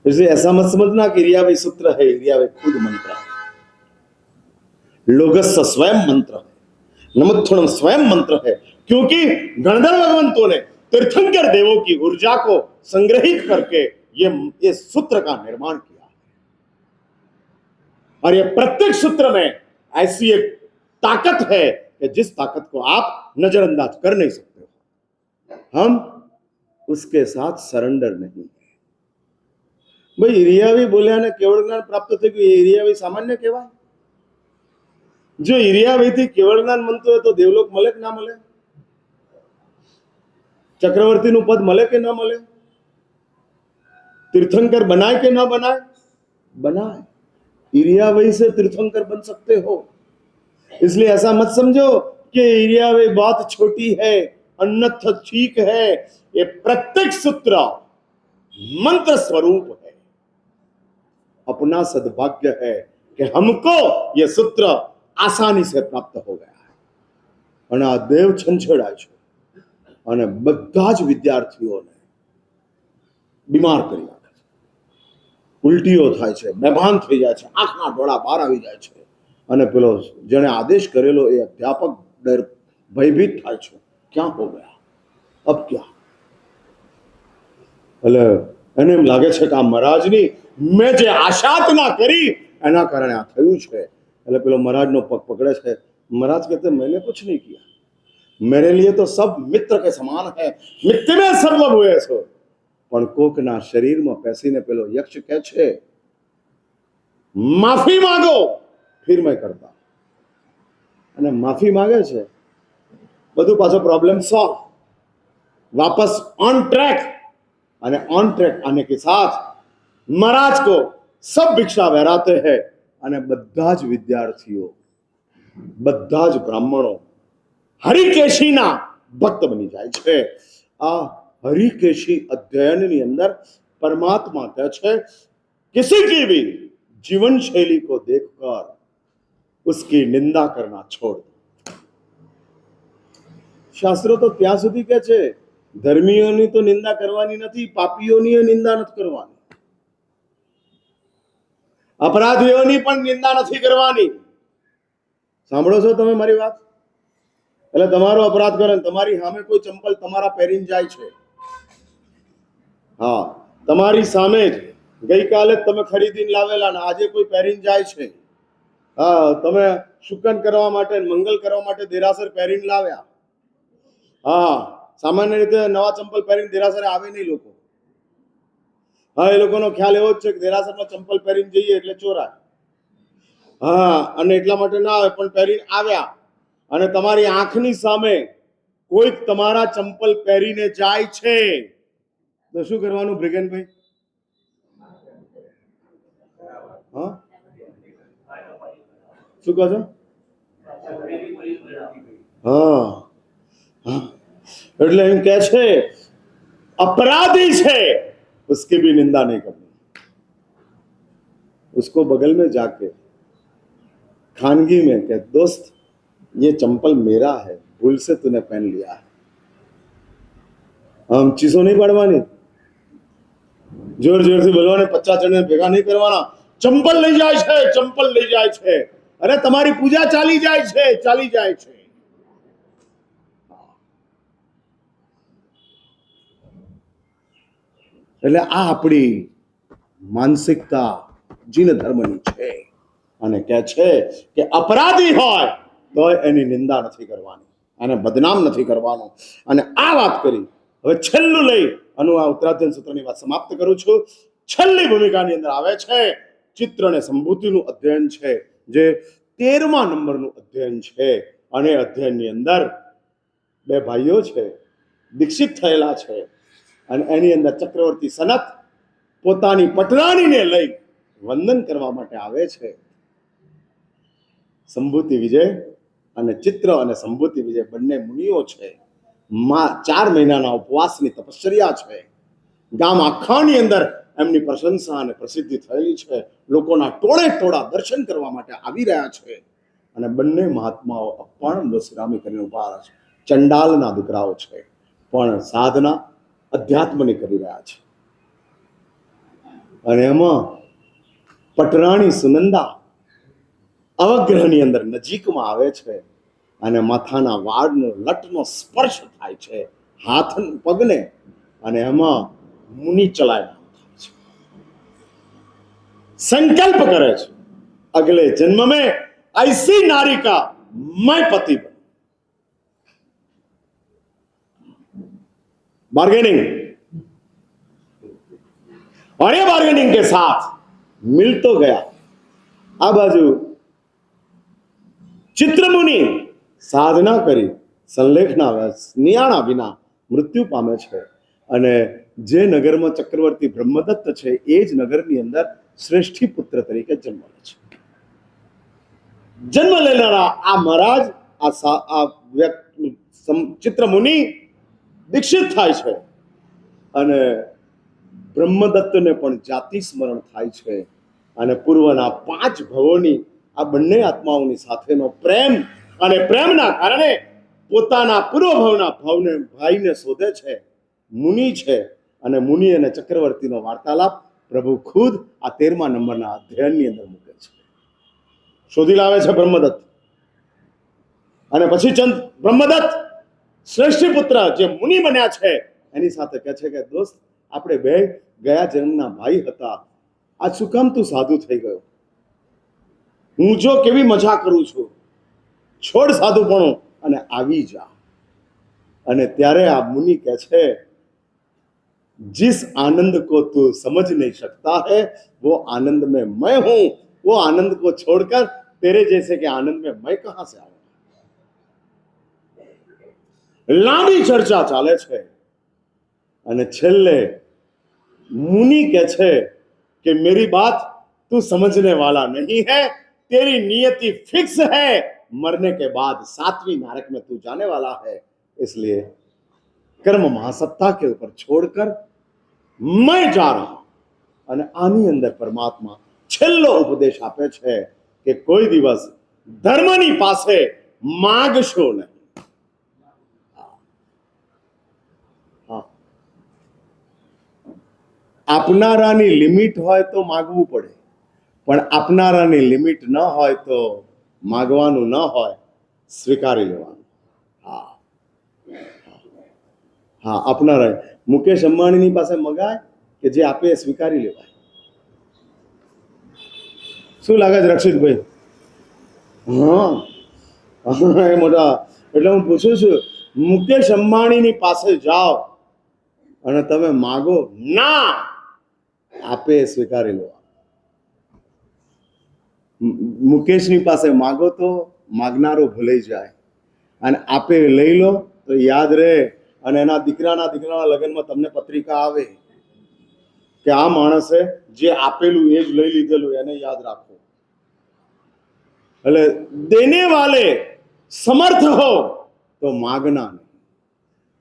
इसलिए ऐसा मत समझना कि इरियावे सूत्र है, इरियावे खुद मंत्र है. लोगस स्वयं मंत्र है, नमत्थुणम स्वयं मंत्र है, क्योंकि गणधर भगवंतों ने तीर्थंकर देवों की ऊर्जा को संग्रहित करके ये सूत्र का निर्माण किया. और ये प्रत्येक सूत्र में ऐसी एक ताकत है कि जिस ताकत को आप नजरअंदाज कर नहीं सकते हो. हम उसके साथ सरेंडर नहीं. भाई इरियावी बोलिया ने केवल ज्ञान प्राप्त थे कि इरियावी सामान्य कहवाय? जो इरियावी थी केवल ज्ञान मनतो है तो देवलोक मले के ना मले? चक्रवर्ती નું પદ મળે કે ના મળે? तीर्थंकर बनाए के ना बनाए? बनाए. इरियावई से तीर्थंकर बन सकते हो. इसलिए ऐसा मत समझो कि इरियावई बहुत छोटी है, अन्यथा ठीक है. ये प्रत्येक सूत्र मंत्र स्वरूप है. अपना सद्भाग्य है कि हमको ये सूत्र आसानी से प्राप्त हो गया है. અને આ દેવ છંછેડાય છે અને બધા જ વિદ્યાર્થીઓને બીમાર કરી નાખે છે, ઉલટીઓ થાય છે, બેભાન થઈ જાય છે, આંખના ડોળા બહાર આવી જાય છે. અને પેલો જેણે આદેશ કરેલો એ અધ્યાપક ડર ભયભીત થાય છે, ક્યાં હો ગયા, અબ ક્યાં? એટલે એને એમ લાગે છે કે આ મહારાજની મેં જે આશાતના કરી એના કારણે આ થયું છે. એટલે પેલો મહારાજનો પગ પકડે છે. महाराज कहते मैंने कुछ नहीं किया, मेरे लिए तो सब मित्र के समान है, मित्र में सर्वम हुए छो. પણ કોકના શરીરમાં પેસીને પેલો યક્ષ કહે છે માફી માંગો ફિર મેં કરતા. અને માફી માંગે છે, બધું પાછો પ્રોબ્લેમ સોલ્વ, वापस ऑन ट्रैक. અને ऑन ट्रैक आने के साथ महाराज को सब भिक्षा बहराते हैं. અને બધા જ વિદ્યાર્થીઓ, બધા જ બ્રાહ્મણો હરિકેશીના ભક્ત બની જાય છે. આ हरिकेशी अध्ययन ની અંદર परमात्मा કહે છે किसी की भी जीवन शैली को देखकर उसकी निंदा करना छोड़ दो. શાસ્ત્રો તો ત્યાં સુધી કહે છે ધર્મીઓની તો નિંદા કરવાની નથી, પાપીઓની નિંદા નથી કરવાની, અપરાધીઓની પણ નિંદા નથી કરવાની. સાંભળો છો તમે મારી વાત? એટલે તમારો અપરાધ કરે તમારી સામે કોઈ ચંપલ તમારા પહેરીને જાય છે, હા, તમારી સામે જ ગઈકાલે જ તમે ખરીદીને લાવેલા ને આજે કોઈ પહેરીને જાય છે, હા, તમે શુકન કરવા માટે મંગલ કરવા માટે દેરાસર પહેરીને લાવ્યા, હા, સામાન્ય રીતે નવા ચંપલ પહેરીને દેરાસરે આવે નહીં લોકો. હા, એ લોકોનો ખ્યાલ એવો જ છે કે દેરાસરમાં ચંપલ પહેરીને જઈએ એટલે ચોરાય, હા, અને એટલા માટે ના આવે, પણ પહેરીને આવ્યા અને તમારી આંખની સામે કોઈક તમારા ચંપલ પહેરીને જાય છે તો શું કરવાનું બ્રિગેનભાઈ? હા, શું કહો છો? હા, એટલે એમ કે છે अपराधी છે उसकी भी निंदा नहीं करनी, उसको बगल में जाके खानगी में कह दोस्त ये चंपल मेरा है, भूल से तूने पहन लिया है. हम चीजों नहीं पड़वानी, जोर जोर से बोलवाने, 50 जने ભેગા નહીં કરવાના, ચંપલ લઈ જાય છે, ચંપલ લઈ જાય છે, અરે તમારી પૂજા ચાલી જાય છે, ચાલી જાય છે. એટલે આ આપણી માનસિકતા જીન ધર્મની છે અને કહે છે કે અપરાધી હોય તો એની નિંદા નથી કરવાની, અને બદનામ નથી કરવાનો. અને આ વાત કરી, હવે છેલ્લું લઈ આનું આ ઉત્તરાધ્યન સૂત્રની વાત સમાપ્ત કરું છું. છેલ્લી ભૂમિકાની અંદર આવે છે ચિત્ર અને સંભૂતિનું અધ્યયન છે, જે 13મા નંબરનું અધ્યયન છે. અને અધ્યયનની અંદર બે ભાઈઓ છે, દીક્ષિત થયેલા છે, અને એની અંદર ચક્રવર્તી સનત પોતાની પટરાણીને લઈ વંદન કરવા માટે આવે છે. સંભૂતિ વિજય અને ચિત્ર અને સંભૂતિ વિજય બંને મુનિઓ છે. 4 મહિનાના ઉપવાસની તપશ્ચર્યા છે. ગામ આખાની અંદર એમની પ્રશંસા અને પ્રસિદ્ધિ થયેલી છે. લોકોના ટોળે ટોળા દર્શન કરવા માટે આવી રહ્યા છે. અને બંને મહાત્માઓ અપણ વસરામી કરીને ઉભા છે. ચંડાલના દીકરાઓ છે, પણ સાધના અધ્યાત્મની કરી રહ્યા છે. અને એમાં પટરાણી સુનંદા અવગ્રહની અંદર નજીકમાં આવે છે અને માથાના વાળનો લટનો સ્પર્શ થાય છે હાથ પગને, અને એમાં મુનિ ચલાય છે. સંકલ્પ કરે છે અગલે જન્મ में ऐसी नारी का मैं पति बनूं. बार्गेनिंग, और ये बार्गेनिंग के साथ मिल तो गया. आ बाजू ચિત્રમુનિ સાધના કરી સંલેખના નિયાણા વિના મૃત્યુ પામે છે. અને જે નગરમાં ચક્રવર્તી બ્રહ્મદત્ત છે એ જ નગરની અંદર શ્રેષ્ઠી પુત્ર તરીકે જન્મ લે છે. જન્મ લેનારા આ મહારાજ આ ચિત્રમુનિ દીક્ષિત થાય છે, અને બ્રહ્મદત્તને પણ જાતિ સ્મરણ થાય છે. અને પૂર્વના 5 ભવોની આ બંને આત્માઓની સાથેનો પ્રેમ, અને પ્રેમના કારણે પોતાના પૂર્વ ભવના ભાઈને શોધે છે. મુનિ છે, અને મુનિ અને ચક્રવર્તીનો વાર્તાલાપ પ્રભુ ખુદ આ 13મા નંબરના અધ્યયનની અંદર મૂકે છે. શોધી લાવે છે બ્રહ્મદત્ત, અને પછી બ્રહ્મદત્ત શ્રેષ્ઠી પુત્ર જે મુનિ બન્યા છે એની સાથે કહે છે કે દોસ્ત, આપણે બે ગયા જન્મના ભાઈ હતા, આ શું કામ તું સાધુ થઈ ગયો? હું જો કેવી મજા કરું છું, છોડ સાધુપણું અને આવી જા. અને ત્યારે આ મુનિ કહે છે, जिस आनंद को तू समझ नहीं सकता है वो आनंद में मैं हूं, वो आनंद को छोड़कर तेरे जैसे के आनंद में मैं कहां से आऊं. લાંબી ચર્ચા ચાલે છે, અને છેલ્લે मुनि કહે છે कि मेरी बात तू समझने वाला नहीं है, तेरी नियति फिक्स है, मरने के बाद 7वीं नरक में तू जाने वाला है, इसलिए कर्म महासत्ता के ऊपर छोड़कर मैं जा रहा हूं. અને આની અંદર પરમાત્મા છેલ્લો ઉપદેશ આપે છે કે કોઈ દિવસ ધર્મની પાસે માગશો નહીં. આપનારાની લિમિટ હોય તો માગવું પડે, પણ આપનારાની લિમિટ ન હોય તો માગવાનું ન હોય, સ્વીકારી લેવાનું. હા હા, આપનારા. મુકેશ અંબાણીની પાસે મગાય કે જે આપે એ સ્વીકારી લેવાય. શું લાગે છે રક્ષિતભાઈ? હા, એ મોટા. એટલે હું પૂછું છું, મુકેશ અંબાણીની પાસે જાઓ અને તમે માગો, ના આપે એ સ્વીકારી લો. મુકેશની પાસે માગો તો માગનારો ભૂલાઈ જાય, અને આપે લઈ લો તો યાદ રહે, અને એના દીકરાના લગ્નમાં તમને પત્રિકા આવે કે આ માણસે જે આપેલું એ જ લઈ લીધેલું, એને યાદ રાખો. એટલે દેને વાલે समर्थ हो तो मांगना नहीं,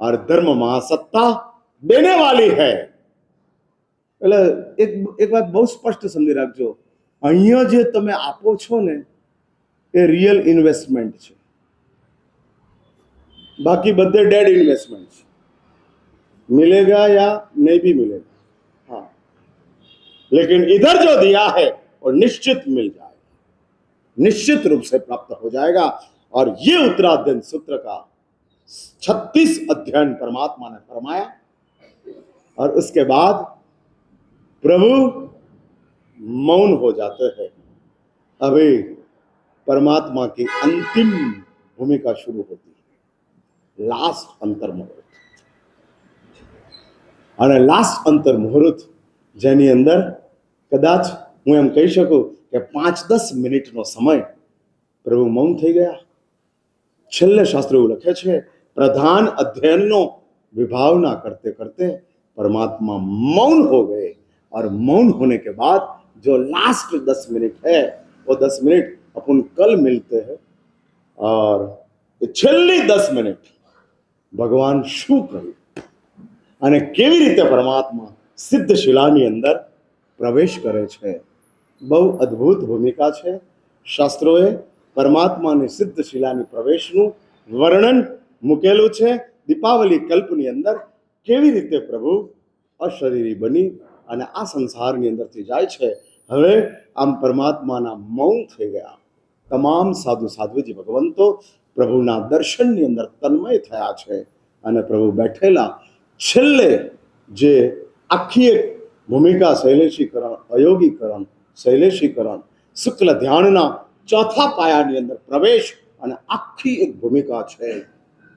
और धर्म महासत्ता देने वाली है. એટલે એક વાત બહુ સ્પષ્ટ સમજી રાખજો, અહીંયા જે તમે આપો છો ને એ રિયલ ઇન્વેસ્ટમેન્ટ છે, बाकी બધે डेड इन्वेस्टमेंट है, मिलेगा या नहीं भी मिलेगा. हाँ, लेकिन इधर जो दिया है वो निश्चित मिल जाएगा, निश्चित रूप से प्राप्त हो जाएगा. और ये उत्तराध्ययन सूत्र का 36 अध्ययन परमात्मा ने फरमाया, और उसके बाद प्रभु मौन हो जाते हैं. अभी परमात्मा की अंतिम भूमिका शुरू होती है, लास्ट अंतर मुहूर्त. અને લાસ્ટ અંતર મુહૂર્ત જેની અંદર કદાચ હું એમ કહી શકું કે 5-10 મિનિટનો સમય પ્રભુ મૌન થઈ ગયા. છેલ્લે શાસ્ત્ર એવું લખે છે, प्रधान अध्ययनों विभावना करते करते परमात्मा मौन हो गए, और मौन होने के बाद जो लास्ट 10 मिनट है वो 10 मिनट अपन कल मिलते हैं. और छेल्ली 10 मिनट भगवान शू કર્યું અને કેવી રીતે પરમાત્મા સિદ્ધ શિલાની અંદર પ્રવેશ કરે છે. બહુ અદ્ભુત ભૂમિકા છે. શાસ્ત્રોએ પરમાત્માની સિદ્ધ શિલાની પ્રવેશનું વર્ણન મૂકેલું છે. દીપાવલી કલ્પની અંદર કેવી રીતે પ્રભુ અશરીરી બની અને આ સંસારની અંદરથી જાય છે. હવે આમ પરમાત્માના મૌન થઈ ગયા. તમામ સાધુ સાધ્વીજી ભગવંતો પ્રભુના દર્શનની અંદર તન્મય થયા છે, અને પ્રભુ બેઠેલા છેલ્લે જે આખી એક ભૂમિકા શૈલેષીકરણ, અયોગીકરણ, શૈલેષીકરણ, શુક્લ ધ્યાનના ચોથા પાયાની અંદર પ્રવેશ, અને આખી એક ભૂમિકા છે,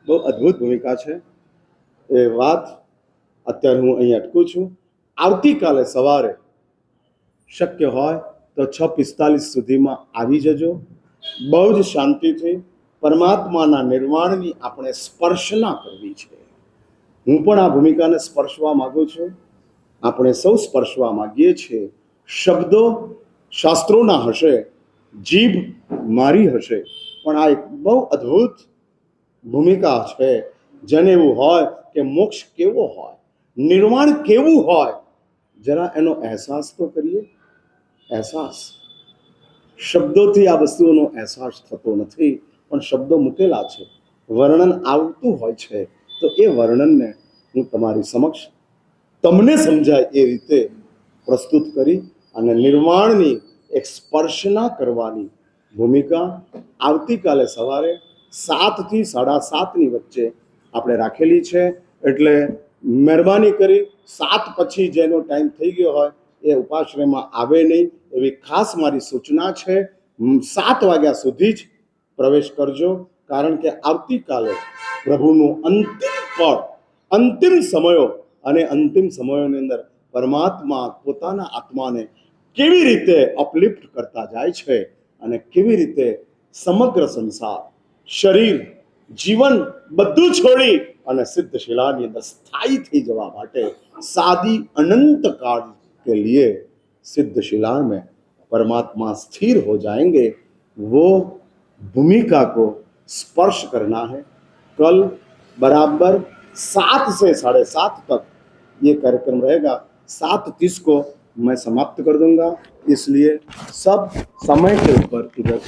બહુ અદ્ભુત ભૂમિકા છે. એ વાત અત્યારે હું અહીં અટકું છું. આવતીકાલે સવારે શક્ય હોય તો 6:45 સુધીમાં આવી જજો. બહુ જ શાંતિથી પરમાત્માના નિર્વાણની આપણે સ્પર્શના કરવી છે. હું પણ આ ભૂમિકાને સ્પર્શવા માંગુ છું. આપણે સૌ સ્પર્શવા માંગીએ છીએ. શબ્દો શાસ્ત્રોના હશે, જીભ મારી હશે, પણ આ એક બહુ અદ્ભુત ભૂમિકા છે. જેને એવું હોય કે મોક્ષ કેવો હોય, નિર્વાણ કેવું હોય, જરા એનો અહેસાસ તો કરીએ. અહેસાસ શબ્દોથી આ વસ્તુઓનો અહેસાસ થતો નથી, પણ શબ્દો મૂકેલા છે, વર્ણન આવતું હોય છે. તો એ વર્ણનને હું તમારી સમક્ષ તમને સમજાય એ રીતે પ્રસ્તુત કરી અને નિર્વાણની એક સ્પર્શના કરવાની ભૂમિકા આવતીકાલે સવારે 7 થી 7:30ની વચ્ચે આપણે રાખેલી છે. એટલે મહેરબાની કરી 7 પછી જેનો ટાઈમ થઈ ગયો હોય એ ઉપાશ્રયમાં આવે નહીં, એવી ખાસ મારી સૂચના છે. 7 વાગ્યા સુધી જ પ્રવેશ કરજો, કારણ કે આવતીકાલે પ્રભુનું અંતિમ પળ, અંતિમ સમયો, અને અંતિમ સમયોની અંદર પરમાત્મા પોતાના આત્માને કેવી રીતે અપલિફ્ટ કરતા જાય છે, અને કેવી રીતે સમગ્ર સંસાર, શરીર, જીવન બધું છોડી અને સિદ્ધ શિલાની અંદર સ્થાયી થઈ જવા માટે सादी अनंत काल के लिए सिद्ध शिला में परमात्मा स्थिर हो जाएंगे, वो भूमिका को स्पर्श करना है. कल बराबर 7 से 7:30 तक ये कार्यक्रम रहेगा. 7:30 को मैं समाप्त कर दूंगा, इसलिए सब समय के ऊपर इधर